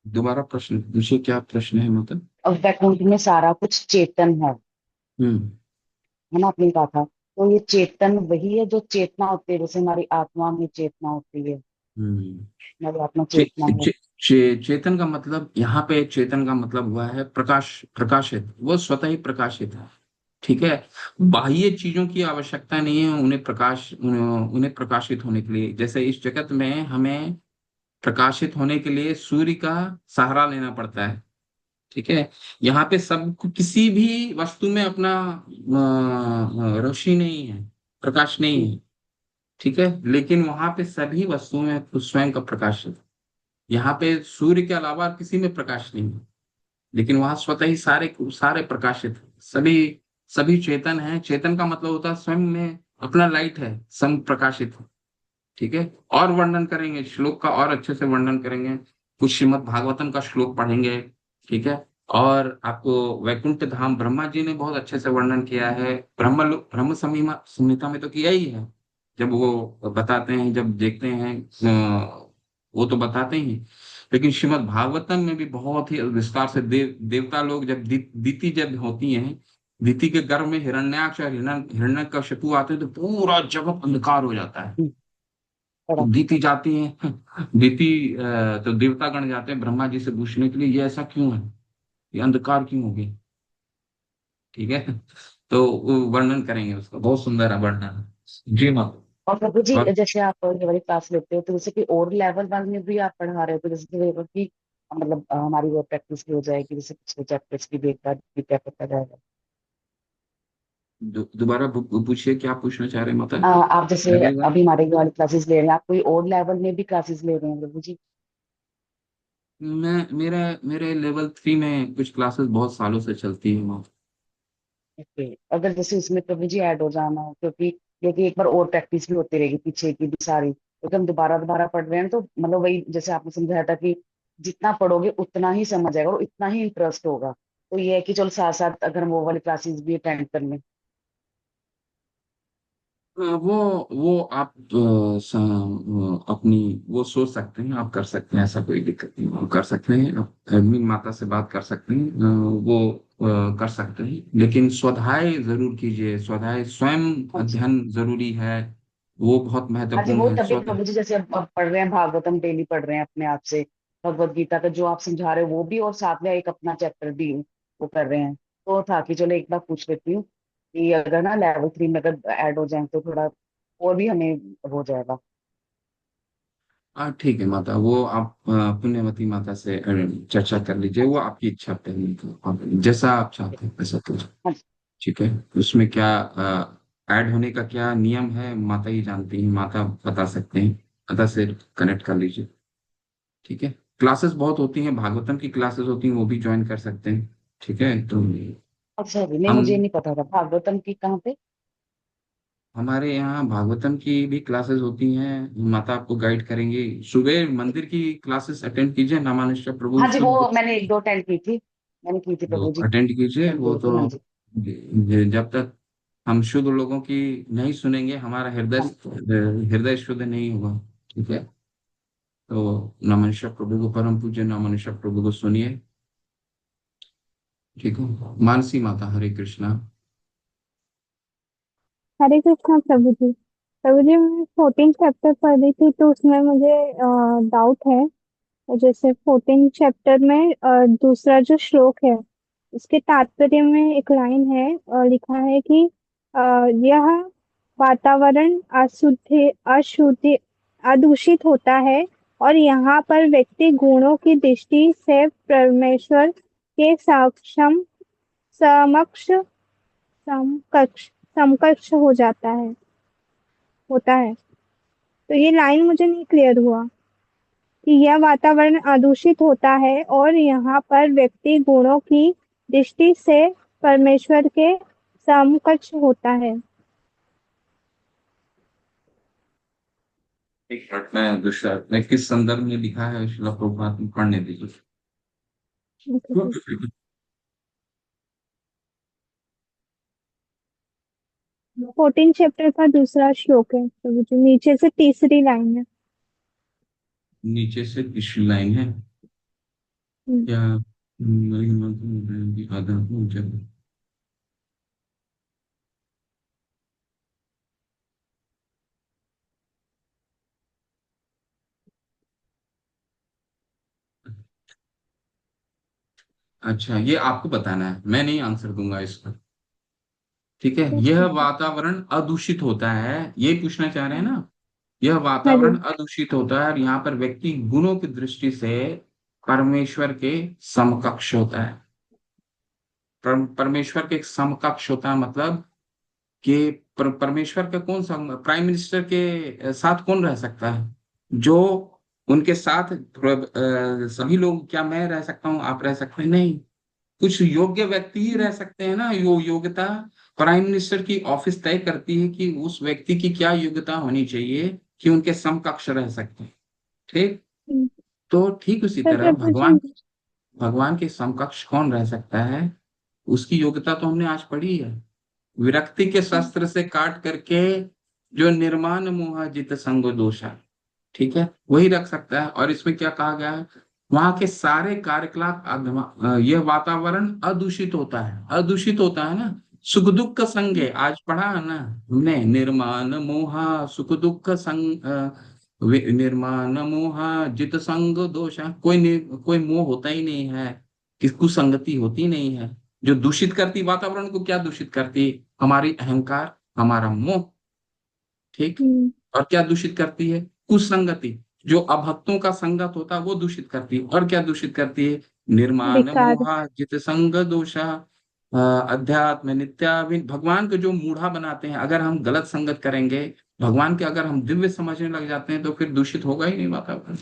दोबारा प्रश्न पूछिए, क्या प्रश्न है मतलब। और वैकुंठ में सारा कुछ चेतन हम्म। है ना, आपने कहा था। तो ये चेतन वही है जो चेतना होती है, जैसे हमारी आत्मा में चेतना होती है, हम्म। हमारी आत्मा चे, चेतना है। चे, चेतन का मतलब, यहाँ पे चेतन का मतलब हुआ है प्रकाश, प्रकाशित, वो स्वतः ही प्रकाशित है, ठीक है। बाह्य चीजों की आवश्यकता नहीं है उन्हें प्रकाशित होने के लिए। जैसे इस जगत में हमें प्रकाशित होने के लिए सूर्य का सहारा लेना पड़ता है, ठीक है। यहाँ पे सब किसी भी वस्तु में अपना रोशनी नहीं है, प्रकाश नहीं है। ठीक है, लेकिन वहां पे सभी वस्तुओं में स्वयं का प्रकाश है। यहाँ पे सूर्य के अलावा किसी में प्रकाश नहीं है, लेकिन वहां स्वतः ही सारे सारे प्रकाशित हैं। सभी सभी चेतन है। चेतन का मतलब होता है स्वयं में अपना लाइट है, स्वयं प्रकाशित है। ठीक है। और वर्णन करेंगे श्लोक का, और अच्छे से वर्णन करेंगे। कुछ श्रीमद् भागवतम का श्लोक पढ़ेंगे। ठीक है। और आपको वैकुंठ धाम ब्रह्मा जी ने बहुत अच्छे से वर्णन किया है। ब्रह्म संहिता में तो किया ही है। जब वो बताते हैं, जब देखते हैं, वो तो बताते ही हैं। लेकिन श्रीमद् भागवतम में भी बहुत ही विस्तार से देवता लोग जब दीति जब होती हैं, दीति के गर्भ में हिरण्याक्ष और हिरण्यकशिपु आते हैं तो पूरा जगत अंधकार हो जाता है। तो बड़ा दीति जाती है। दीति तो देवतागण जाते हैं ब्रह्मा जी से पूछने के लिए, ये ऐसा क्यों है, ये अंधकार क्यों हो गई। ठीक है। तो वो वर्णन करेंगे उसका, बहुत सुंदर है वर्णन। जी माँ। और प्रभु जी, और जैसे आप ये वाली क्लास लेते हो तो जैसे कि और लेवल वन में भी आप पढ़ा रहे हो, तो जैसे कि मतलब हमारी वो प्रैक्टिस भी हो जाएगी, जैसे पिछले चैप्टर्स की भी एक बार रिकैप होता जाएगा। दोबारा पूछिए, क्या पूछना चाह रहे हैं माता। आप जैसे लेवल वन। अभी हमारे ये वाली क्लासेस ले रहे हैं, आप कोई और लेवल में भी क्लासेस ले रहे हैं प्रभु जी? मैं मेरा मेरे लेवल 3 में कुछ क्लासेस बहुत सालों से चलती है माँ। ओके, अगर जैसे इसमें प्रभु जी ऐड हो जाना हो, क्योंकि क्योंकि एक बार और प्रैक्टिस भी होती रहेगी पीछे की भी सारी, क्योंकि हम दोबारा दोबारा पढ़ रहे हैं, तो मतलब वही जैसे आपने समझाया था कि जितना पढ़ोगे उतना ही समझ आएगा और इतना ही इंटरेस्ट होगा। तो ये है कि चलो साथ साथ अगर हम वो वाली क्लासेस भी अटेंड कर लें। वो आप अपनी वो सोच सकते हैं, आप कर सकते हैं, ऐसा कोई दिक्कत नहीं, आप कर सकते हैं। आप एडमिन माता से बात कर सकते हैं, वो कर सकते हैं। लेकिन स्वाध्याय जरूर कीजिए, स्वाध्याय स्वयं हाँ जी। अध्ययन जरूरी है। वो बहुत हाँ जी, महत्वपूर्ण वो है तभी स्वाध्याय। प्रभु जी जैसे अब पढ़ रहे हैं भागवतम, डेली पढ़ रहे हैं अपने आप से, भगवत गीता का जो आप समझा रहे हो वो भी, और साथ में एक अपना चैप्टर भी वो कर रहे हैं। तो था कि चलो एक बार पूछ लेती हूँ कि अगर ना लेवल 3 में अगर ऐड हो जाए तो थोड़ा और भी हमें हो जाएगा। ठीक है माता, वो आप पुण्यवती माता से चर्चा कर लीजिए, हाँ वो जी। आपकी इच्छा पे है, तो आप जैसा आप चाहते हैं वैसा तो। हाँ जी। ठीक है। उसमें क्या ऐड होने का क्या नियम है, माता ही जानती हैं, माता बता सकते हैं। माता से कनेक्ट कर लीजिए। ठीक है। क्लासेस बहुत होती हैं, भागवतम की क्लासेस होती हैं, वो भी ज्वाइन कर सकते हैं। ठीक है। तो अच्छा जी, नहीं हम मुझे नहीं पता था भागवतम की कहाँ पे। हमारे यहाँ भागवतम की भी क्लासेस होती हैं, माता आपको गाइड करेंगी। सुबह मंदिर की क्लासेस अटेंड कीजिए, नामानुष्य प्रभु हाँ जी, शुद्ध वो मैंने एक दो अटेंड की थी, मैंने की थी वो प्रभु जी, अटेंड कीजिए। एक वो दो तो थी, हाँ जी। जब तक हम शुद्ध लोगों की नहीं सुनेंगे, हमारा हृदय हाँ। हृदय शुद्ध नहीं होगा। ठीक है। तो नमनीय प्रभु को, परम पूज्य नमनीय प्रभु को सुनिए। ठीक है। मानसी माता, हरे कृष्णा। हरे कृष्णा प्रभु जी। प्रभु जी, मैं 14 चैप्टर पढ़ रही थी तो उसमें मुझे डाउट है। जैसे 14 चैप्टर में दूसरा जो श्लोक है, उसके तात्पर्य में एक लाइन है, लिखा है कि अ, यह वातावरण अशुद्धि अदूषित होता है और यहाँ पर व्यक्ति गुणों की दृष्टि से परमेश्वर के सक्षम समक्ष समकक्ष समकक्ष हो जाता है होता है। तो ये लाइन मुझे नहीं क्लियर हुआ कि यह वातावरण अदूषित होता है और यहाँ पर व्यक्ति गुणों की दृष्टि से परमेश्वर के समकक्ष होता है। एक मिनट में दूसरा में किस संदर्भ में लिखा है, श्रील प्रभुपाद में पढ़ने दीजिए। 14 चैप्टर का दूसरा श्लोक है तो मुझे नीचे से तीसरी लाइन है। नीचे से तीसरी लाइन है हम्म, क्या? आधा जब। अच्छा, ये आपको बताना है, मैं नहीं आंसर दूंगा इसका। ठीक है। ठीक यह है। वातावरण अदूषित होता है, ये पूछना चाह रहे हैं ना। यह हाँ जी। वातावरण अदूषित होता है और यहाँ पर व्यक्ति गुणों की दृष्टि से परमेश्वर के समकक्ष होता है। परमेश्वर के समकक्ष होता है मतलब कि परमेश्वर का कौन सा प्राइम मिनिस्टर के साथ कौन रह सकता है? जो उनके साथ सभी लोग, क्या मैं रह सकता हूँ, आप रह सकते हैं? नहीं, कुछ योग्य व्यक्ति ही रह सकते हैं ना। योग्यता प्राइम मिनिस्टर की ऑफिस तय करती है कि उस व्यक्ति की क्या योग्यता होनी चाहिए कि उनके समकक्ष रह सकते हैं। ठीक, हम्म, तो ठीक उसी पर तरह प्रभु जी। भगवान के समकक्ष कौन रह सकता है, उसकी योग्यता तो हमने आज पढ़ी है। विरक्ति के शस्त्र से काट करके जो निर्माण मोह जित संग दोषा, ठीक है, वही रख सकता है। और इसमें क्या कहा गया है, वहां के सारे कार्यकलाप यह वातावरण अदूषित होता है। अदूषित होता है ना, सुख दुख का संग है, आज पढ़ा है ना हमने, निर्माण मोहा सुख दुख संग निर्माण मोहा जित संग दोषा। कोई मोह होता ही नहीं है, किस कुसंगति होती नहीं है। जो दूषित करती वातावरण को, क्या दूषित करती? हमारी अहंकार, हमारा मोह। ठीक, हम्म, और क्या दूषित करती है? कुसंगति। जो अभक्तों का संगत होता है वो दूषित करती है। और क्या दूषित करती है? निर्माण विकार। मोहा जित संग दोषा अध्यात्म नित्या। भगवान को जो मूढ़ा बनाते हैं, अगर हम गलत संगत करेंगे, भगवान के अगर हम दिव्य समझने लग जाते हैं, तो फिर दूषित होगा ही नहीं वातावरण।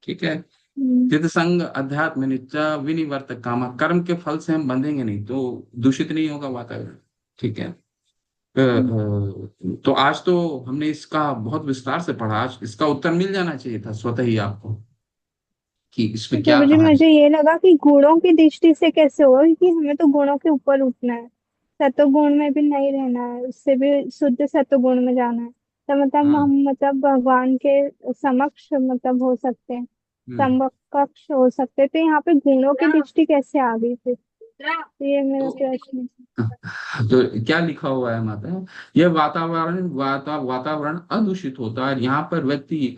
ठीक है, हम्म, चित संग अध्यात्म नित्या विनिवर्त कामा। कर्म के फल से हम बंधेंगे नहीं तो दूषित नहीं होगा वातावरण। ठीक है, हम्म। तो आज तो हमने इसका बहुत विस्तार से पढ़ा। आज इसका उत्तर मिल जाना चाहिए था स्वतः ही आपको कि तो इसमें क्या प्रभु जी, कहा है। मुझे ये लगा कि गुणों की दृष्टि से कैसे होगा, क्योंकि हमें तो गुणों के ऊपर उठना है। सतोगुण में भी नहीं रहना है, उससे भी शुद्ध सतोगुण में जाना है। तो मतलब हाँ। हम मतलब भगवान के समक्ष मतलब हो सकते हैं, हम्म। समकक्ष हो सकते हैं। तो यहाँ पे गुणों की दृष्टि कैसे आ गई फिर? तो ये मेरा तो, प्रश्न है। तो क्या लिखा हुआ है माता? यह वातावरण अदूषित होता है। यहाँ पर व्यक्ति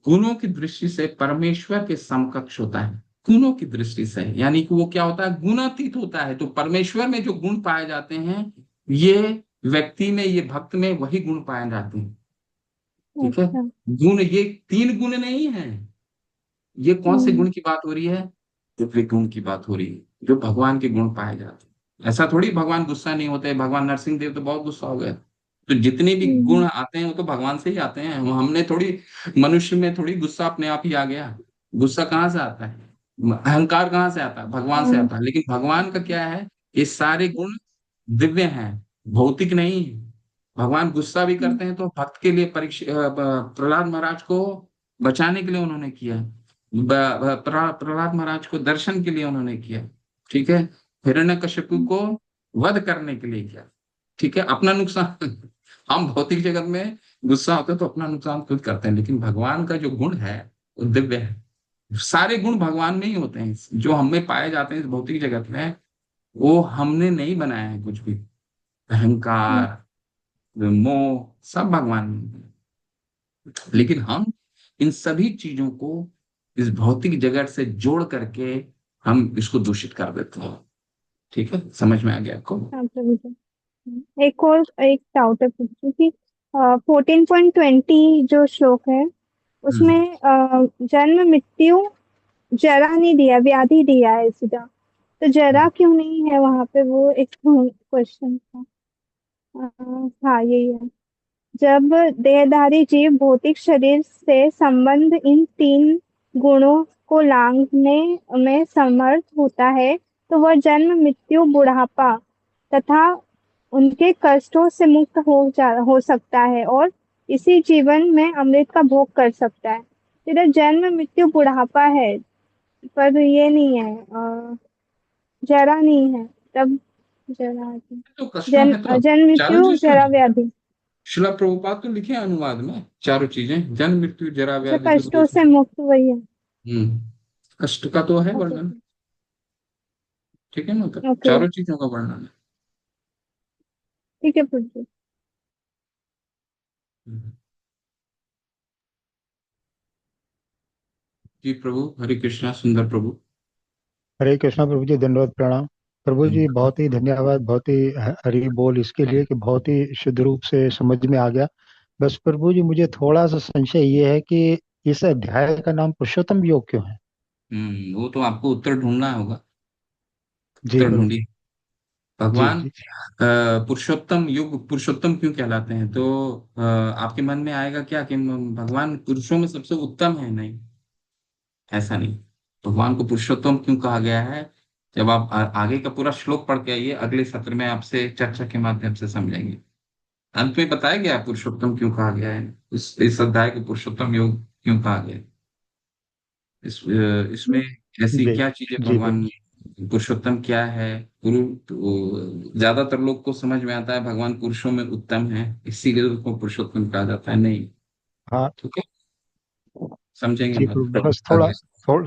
गुणों की दृष्टि से परमेश्वर के समकक्ष होता है। गुणों की दृष्टि से यानी कि वो क्या होता है? गुणातीत होता है। तो परमेश्वर में जो गुण पाए जाते हैं, ये व्यक्ति में, ये भक्त में वही गुण पाए जाते हैं। ठीक है, अच्छा। गुण ये तीन गुण नहीं है। ये कौन से हम्म, गुण की बात हो रही है? दिव्य गुण की बात हो रही है, जो भगवान के गुण पाए जाते हैं। ऐसा थोड़ी भगवान गुस्सा नहीं होते। भगवान नरसिंह देव तो बहुत गुस्सा हो गए। तो जितने भी गुण हम्म, आते हैं वो तो भगवान से ही आते हैं। हमने थोड़ी, मनुष्य में थोड़ी गुस्सा अपने आप ही आ गया। गुस्सा कहाँ से आता है? अहंकार कहाँ से आता है? भगवान से हाँ, आता है। लेकिन भगवान का क्या है, ये सारे गुण दिव्य हैं, भौतिक नहीं है। भगवान गुस्सा भी हम्म, करते हैं तो भक्त के लिए परीक्षा, प्रहलाद महाराज को बचाने के लिए उन्होंने किया। प्रहलाद महाराज को दर्शन के लिए उन्होंने किया। ठीक है, हिरण्यकशिपु को वध करने के लिए किया। ठीक है, अपना नुकसान हम भौतिक जगत में गुस्सा होते हैं तो अपना नुकसान खुद करते हैं, लेकिन भगवान का जो गुण है वो दिव्य है। सारे गुण भगवान में ही होते हैं। जो हमें पाए जाते हैं इस भौतिक जगत में, वो हमने नहीं बनाया है कुछ भी। हम्म, अहंकार, मोह, सब भगवान में है। लेकिन हम इन सभी चीजों को इस भौतिक जगत से जोड़ करके हम इसको दूषित कर देते हैं। ठीक है, समझ में आ गया आपको? हाँ प्रभु जी। एक और एक डाउट है पूछती कि 14.20 जो श्लोक है, हम्म। उसमें जन्म मृत्यु जरा नहीं दिया, व्याधि दिया है सीधा। तो जरा हम्म। क्यों नहीं है वहां पे? वो एक क्वेश्चन था। हाँ, यही है। जब देहधारी जीव भौतिक शरीर से संबंध इन तीन गुणों को लांघने में समर्थ होता है, तो वह जन्म मृत्यु बुढ़ापा तथा उनके कष्टों से मुक्त हो सकता है और इसी जीवन में अमृत का भोग कर सकता है। इधर जन्म मृत्यु बुढ़ापा है, पर ये नहीं है, जरा नहीं है। तब जरा तो कष्टों है तो जन्म चारों मृत्यु चीज तो जरा है। व्याधि। शिला प्रभुपाद तो लिखे हैं अनुवाद में, चारों चीजें, जन्म मृत्यु जरा अच्छा, व्याधि दुख कष्टों दोष। से मुक्त वही है। हम्म, कष्ट का तो है ओके। वर्णन। ठीक है ना, तो ओके। चारों चीजों का वर्णन ठीक है प्रभु। है। जी प्रभु, हरे कृष्णा सुंदर प्रभु। हरे कृष्णा प्रभु जी, दंडवत प्रणाम। प्रभु जी बहुत ही धन्यवाद, बहुत ही हरि बोल इसके लिए कि बहुत ही शुद्ध रूप से समझ में आ गया। बस प्रभु जी मुझे थोड़ा सा संशय ये है कि इस अध्याय का नाम पुरुषोत्तम योग क्यों है? वो तो आपको उत्तर ढूंढना होगा। जी उत्तर प्रभु जी। ढूंढिए। जी भगवान जी। पुरुषोत्तम युग पुरुषोत्तम क्यों कहलाते हैं? तो आपके मन में आएगा क्या कि भगवान पुरुषों में सबसे उत्तम है? नहीं, ऐसा नहीं। भगवान को पुरुषोत्तम क्यों कहा गया है, जब आप आगे का पूरा श्लोक पढ़ के आइए, अगले सत्र में आपसे चर्चा के माध्यम से समझेंगे। अंत में बताया गया है पुरुषोत्तम क्यों कहा गया है, इस अध्याय को पुरुषोत्तम योग क्यों कहा गया है। इसमें ऐसी जी क्या चीजें जी प्रभु भगवान, जी। पुरुषोत्तम क्या है? पुरु तो ज्यादातर लोग को समझ में आता है भगवान पुरुषों में उत्तम है, इसीलिए उसको पुरुषोत्तम कहा जाता है। नहीं, हाँ ठीक है, समझेंगे जी हम प्रभु, बस अगले।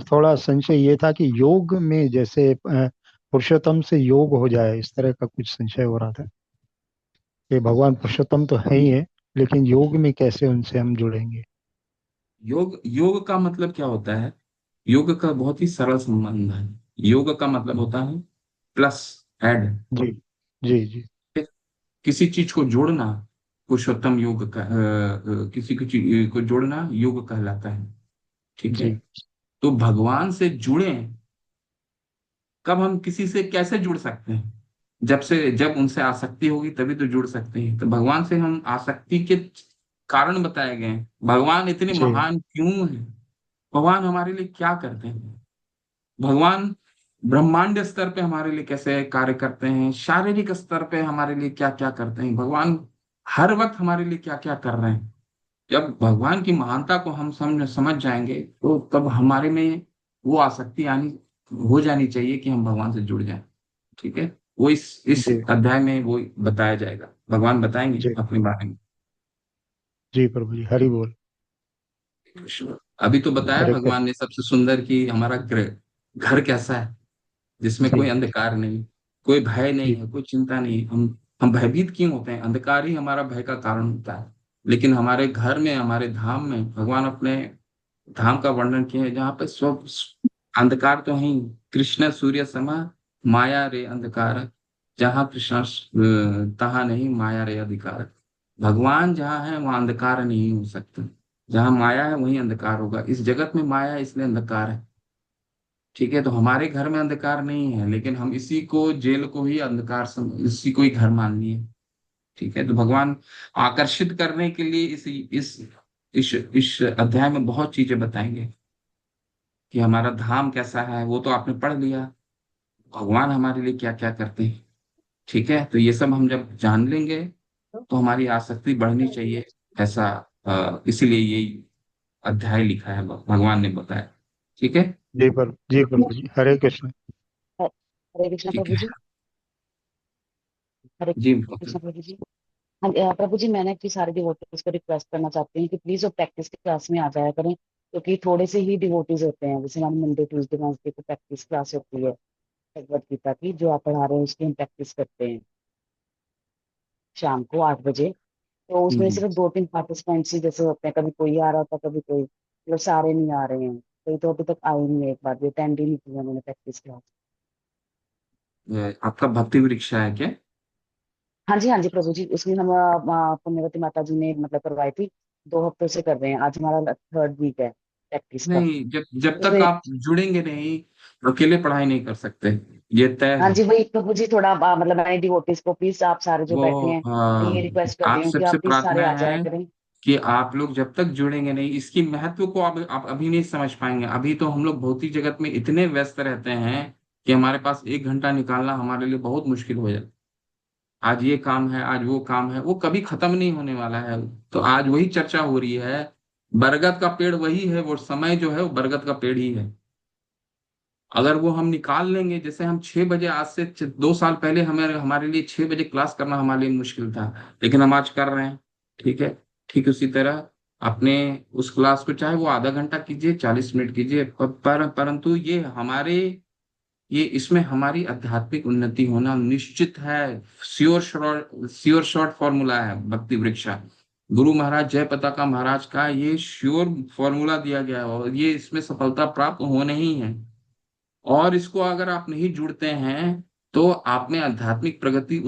थोड़ा संशय ये था कि योग में जैसे पुरुषोत्तम से योग हो जाए, इस तरह का कुछ संशय हो रहा था कि भगवान पुरुषोत्तम तो है ही है, लेकिन योग में कैसे उनसे हम जुड़ेंगे। योग योग का मतलब क्या होता है? योग का बहुत ही सरल संबंध है। योग का मतलब होता है प्लस, ऐड। जी जी जी किसी चीज को जोड़ना, पुरुषोत्तम योग का किसी की चीज को जोड़ना योग कहलाता है। ठीक है। जी तो भगवान से जुड़े, कब हम किसी से कैसे जुड़ सकते हैं? जब उनसे आसक्ति होगी तभी तो जुड़ सकते हैं। तो भगवान से हम आसक्ति के कारण बताए गए हैं। भगवान इतने जी महान क्यों हैं? भगवान हमारे लिए क्या करते हैं? भगवान ब्रह्मांड स्तर पे हमारे लिए कैसे कार्य करते हैं, शारीरिक स्तर पे हमारे लिए क्या क्या करते हैं, भगवान हर वक्त हमारे लिए क्या क्या कर रहे हैं। जब भगवान की महानता को हम समझ जाएंगे, तो तब हमारे में वो आसक्ति आनी हो जानी चाहिए कि हम भगवान से जुड़ जाएं। ठीक है। वो इस जी अध्याय में वो बताया जाएगा, भगवान बताएंगे जी अपने बारे में। जी प्रभु जी, हरि बोल। अभी तो बताया हरे भगवान कृष्ण। ने सबसे सुंदर कि हमारा घर कैसा है, जिसमें जी कोई अंधकार नहीं, कोई भय नहीं जी है, कोई चिंता नहीं। हम भयभीत क्यों होते हैं? अंधकार ही हमारा भय का कारण होता है। लेकिन हमारे घर में, हमारे धाम में भगवान अपने धाम का वर्णन किया है, जहाँ पे सब अंधकार तो है ही। कृष्ण सूर्य समा, माया रे अंधकार, जहाँ कृष्ण तहाँ नहीं माया रे अधिकार। भगवान जहाँ है वहाँ अंधकार नहीं हो सकता। जहाँ माया है वहीं अंधकार होगा। इस जगत में माया है, इसलिए अंधकार है। ठीक है। तो हमारे घर में अंधकार नहीं है, लेकिन हम इसी को, जेल को ही अंधकार इसी को ही घर मान लिए। ठीक है। तो भगवान आकर्षित करने के लिए इस अध्याय में बहुत चीजें बताएंगे कि हमारा धाम कैसा है, वो तो आपने पढ़ लिया। भगवान हमारे लिए क्या क्या करते हैं। ठीक है। तो ये सब हम जब जान लेंगे, तो हमारी आसक्ति बढ़नी चाहिए। ऐसा इसीलिए ये अध्याय लिखा है, भगवान ने बताया। ठीक है। जी प्रभु जी, हरे कृष्ण। हरे कृष्ण ठीक प्रभु है। जी। हरे जी। कृष्ण प्रभु जी। हाँ प्रभु जी, मैंने कि सारे डिवोटीज को रिक्वेस्ट करना चाहती हूँ कि प्लीज वो प्रैक्टिस की क्लास में आ जाया करें, क्योंकि थोड़े से ही डिवोटीज होते हैं। जैसे हमारी मंडे ट्यूसडे वेडनेसडे को प्रैक्टिस क्लास होती है भगवत गीता की, जो आप पढ़ा रहे हैं उसकी हम प्रैक्टिस करते हैं शाम को 8 बजे। तो उसमें हम्म। सिर्फ 2-3 पार्टिसिपेंट्स ही जैसे होते हैं, कभी कोई आ रहा था कभी कोई, मतलब सारे नहीं आ रहे हैं। कोई तो अभी तक आए नहीं है, एक बार भी अटेंड ही नहीं किया मैंने प्रैक्टिस क्लास। आपका भक्ति वृक्षा है क्या? हाँ जी प्रभु जी, उसमें हम पुण्यवती माता जी ने मतलब करवाई थी। 2 हफ्तों से कर रहे हैं, आज हमारा 3rd वीक है प्रैक्टिस का। नहीं, जब तक उसमें आप जुड़ेंगे नहीं, अकेले पढ़ाई नहीं कर सकते, ये तय हाँ है। जी, वही प्रभु जी, थोड़ा मतलब मैंने डिवोटीज को प्लीज, आप सारे जो वो बैठे हैं, मैं ये रिक्वेस्ट कर रही आप हूँ कि सबसे आप प्लीज प्रार्थना सारे आ जाया है करें। कि आप लोग जब तक जुड़ेंगे नहीं, इसकी महत्व को आप अभी नहीं समझ पाएंगे। अभी तो हम लोग भौतिक जगत में इतने व्यस्त रहते हैं कि हमारे पास 1 घंटा निकालना हमारे लिए बहुत मुश्किल हो जाता है। आज ये काम है, आज वो काम है, वो कभी खत्म नहीं होने वाला है। तो आज वही चर्चा हो रही है। बरगद का पेड़ वही है, वो समय जो है वो बरगद का पेड़ ही है। अगर वो हम निकाल लेंगे, जैसे हम 6 बजे, आज से 2 साल पहले हमें, हमारे लिए 6 बजे क्लास करना हमारे लिए मुश्किल था, लेकिन हम आज कर रहे हैं। ठीक है। ठीक उसी तरह अपने उस क्लास को, चाहे वो आधा घंटा कीजिए, 40 मिनट कीजिए, परंतु ये इसमें हमारी आध्यात्मिक उन्नति होना निश्चित है। श्योर शॉर्ट फॉर्मूला है भक्ति वृक्षा। गुरु महाराज जय पताका महाराज का ये श्योर फॉर्मूला दिया गया है, और ये इसमें सफलता प्राप्त होने ही है। और इसको अगर आप नहीं जुड़ते हैं, तो आप में आध्यात्मिक प्रगति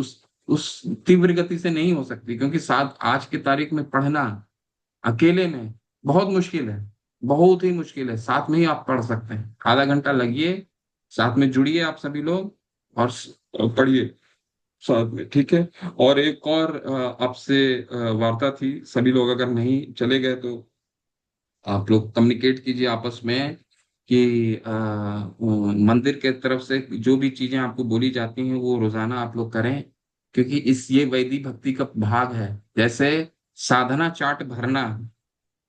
उस तीव्र गति से नहीं हो सकती, क्योंकि साथ आज की तारीख में पढ़ना अकेले में बहुत मुश्किल है। बहुत ही मुश्किल है। साथ में ही आप पढ़ सकते हैं, आधा घंटा लगिए, साथ में जुड़िए आप सभी लोग, और पढ़िए साथ में, ठीक है। और एक और आपसे वार्ता थी, सभी लोग अगर नहीं चले गए तो आप लोग कम्युनिकेट कीजिए आपस में कि मंदिर के तरफ से जो भी चीजें आपको बोली जाती हैं वो रोजाना आप लोग करें, क्योंकि इस ये वैदिक भक्ति का भाग है। जैसे साधना चार्ट भरना,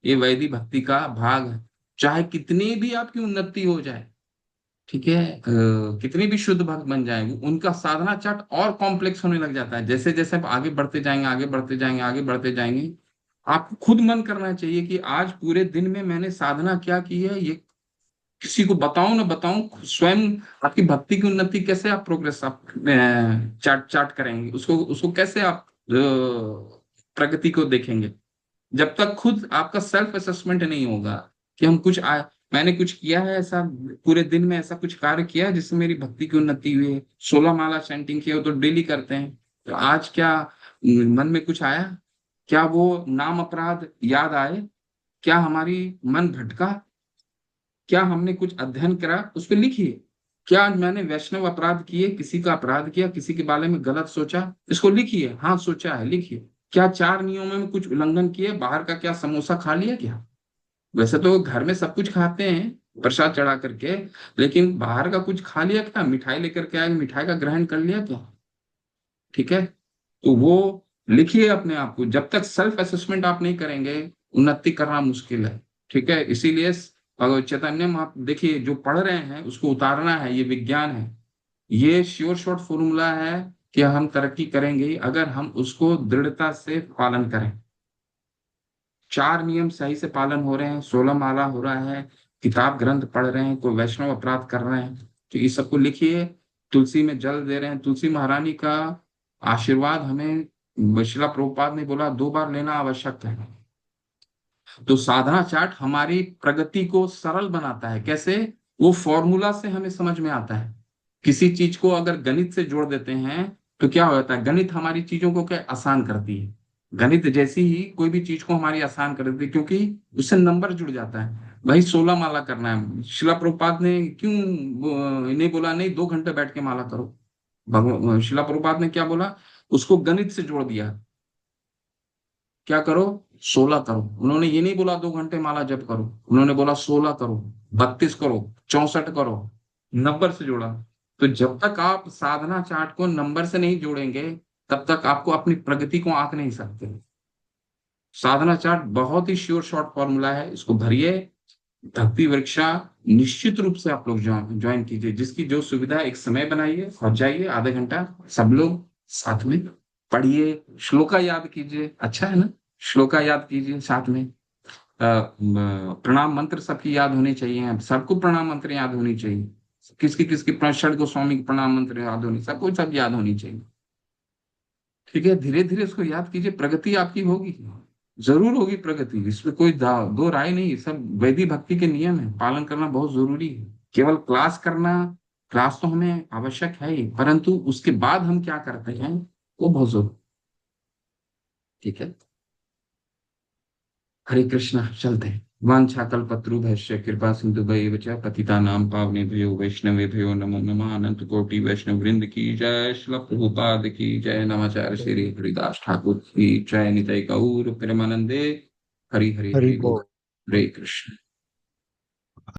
ये वैदिक भक्ति का भाग है। चाहे कितनी भी आपकी उन्नति हो जाए, ठीक है, कितनी भी शुद्ध भक्त बन जाए, उनका साधना चार्ट और कॉम्प्लेक्स होने लग जाता है। जैसे जैसे आप आगे बढ़ते जाएंगे, आगे बढ़ते जाएंगे, आगे बढ़ते जाएंगे, आपको खुद मन करना चाहिए कि आज पूरे दिन में मैंने साधना क्या की है, ये किसी को बताऊं ना बताऊं, स्वयं आपकी भक्ति की उन्नति कैसे आप प्रोग्रेस आप चार्ट चार्ट करेंगे, उसको उसको कैसे आप प्रगति को देखेंगे, जब तक खुद आपका सेल्फ असेसमेंट नहीं होगा कि हम मैंने कुछ किया है ऐसा, पूरे दिन में ऐसा कुछ कार्य किया है जिससे मेरी भक्ति की उन्नति हुई है। 16 माला चैंटिंग किया हो तो डेली करते हैं, तो आज क्या मन में कुछ आया, क्या वो नाम अपराध याद आए, क्या हमारी मन भटका, क्या हमने कुछ अध्ययन करा, उस पर लिखिए। क्या आज मैंने वैष्णव अपराध किए, किसी का अपराध किया, किसी के बारे में गलत सोचा, इसको लिखिए। हाँ सोचा है, लिखिए। क्या 4 नियमों में कुछ उल्लंघन किए, बाहर का क्या समोसा खा लिया क्या? वैसे तो घर में सब कुछ खाते हैं प्रसाद चढ़ा करके, लेकिन बाहर का कुछ खा लिया क्या, मिठाई लेकर के आए, मिठाई का ग्रहण कर लिया क्या? ठीक है, तो वो लिखिए अपने आप को। जब तक सेल्फ असेसमेंट आप नहीं करेंगे, उन्नति करना मुश्किल है। ठीक है, इसीलिए भगवत चैतन्य आप देखिए, जो पढ़ रहे हैं उसको उतारना है, ये विज्ञान है, ये श्योर शॉर्ट फॉर्मूला है कि हम तरक्की करेंगे अगर हम उसको दृढ़ता से पालन करें। 4 नियम सही से पालन हो रहे हैं, 16 माला हो रहा है, किताब ग्रंथ पढ़ रहे हैं, कोई वैष्णव अपराध कर रहे हैं, तो ये सबको लिखिए। तुलसी में जल दे रहे हैं, तुलसी महारानी का आशीर्वाद हमें शिला प्रभुपाद ने बोला 2 बार लेना आवश्यक है। तो साधना चार्ट हमारी प्रगति को सरल बनाता है। कैसे? वो फॉर्मूला से हमें समझ में आता है। किसी चीज को अगर गणित से जोड़ देते हैं तो क्या होता है, गणित हमारी चीजों को क्या आसान करती है। गणित जैसी ही कोई भी चीज को हमारी आसान कर देती है, क्योंकि उससे नंबर जुड़ जाता है। भाई 16 माला करना है, शिला प्रभुपाद ने क्यों नहीं बोला नहीं 2 घंटे बैठ के माला करो? भगवान शिला प्रभुपाद ने क्या बोला, उसको गणित से जोड़ दिया। क्या करो? 16 करो। उन्होंने ये नहीं बोला 2 घंटे माला जप करो, उन्होंने बोला 16 करो, 32 करो, 64 करो, नंबर से जोड़ा। तो जब तक आप साधना चार्ट को नंबर से नहीं जोड़ेंगे, तब तक आपको अपनी प्रगति को आंक नहीं सकते। साधना चार्ट बहुत ही श्योर शॉर्ट फॉर्मूला है, इसको भरिए। भक्ति वृक्षा निश्चित रूप से आप लोग ज्वाइन कीजिए, जिसकी जो सुविधा, एक समय बनाइए और जाइए, आधा घंटा सब लोग साथ में पढ़िए, श्लोका याद कीजिए। अच्छा है ना, श्लोका याद कीजिए साथ में। प्रणाम मंत्र सबकी याद होनी चाहिए, सबको प्रणाम मंत्र याद होनी चाहिए। किसकी किसकी षड गोस्वामी की प्रणाम मंत्र याद होनी, सबको सब याद होनी चाहिए। ठीक है, धीरे धीरे उसको याद कीजिए, प्रगति आपकी होगी, जरूर होगी प्रगति, इसमें कोई दो राय नहीं। सब वैदिक भक्ति के नियम है, पालन करना बहुत जरूरी है। केवल क्लास करना, क्लास तो हमें आवश्यक है ही, परंतु उसके बाद हम क्या करते हैं वो बहुत जरूरी। ठीक है, हरे कृष्णा, चलते हैं। वाञ्छाकल्पतरुभ्यश्च कृपा सिन्धुभ्यैव च पतितानां पावनेभ्यो वैष्णवेभ्यो नमो नमः। अनंत कोटि वैष्णव वृंद की जय, श्रील प्रभुपाद की जय, नमाचार्य श्री हरिदास ठाकुर की जय, निताई गौर प्रेमानंदे, हरि हरि हरि हरि बोल। बोल। हरे कृष्ण।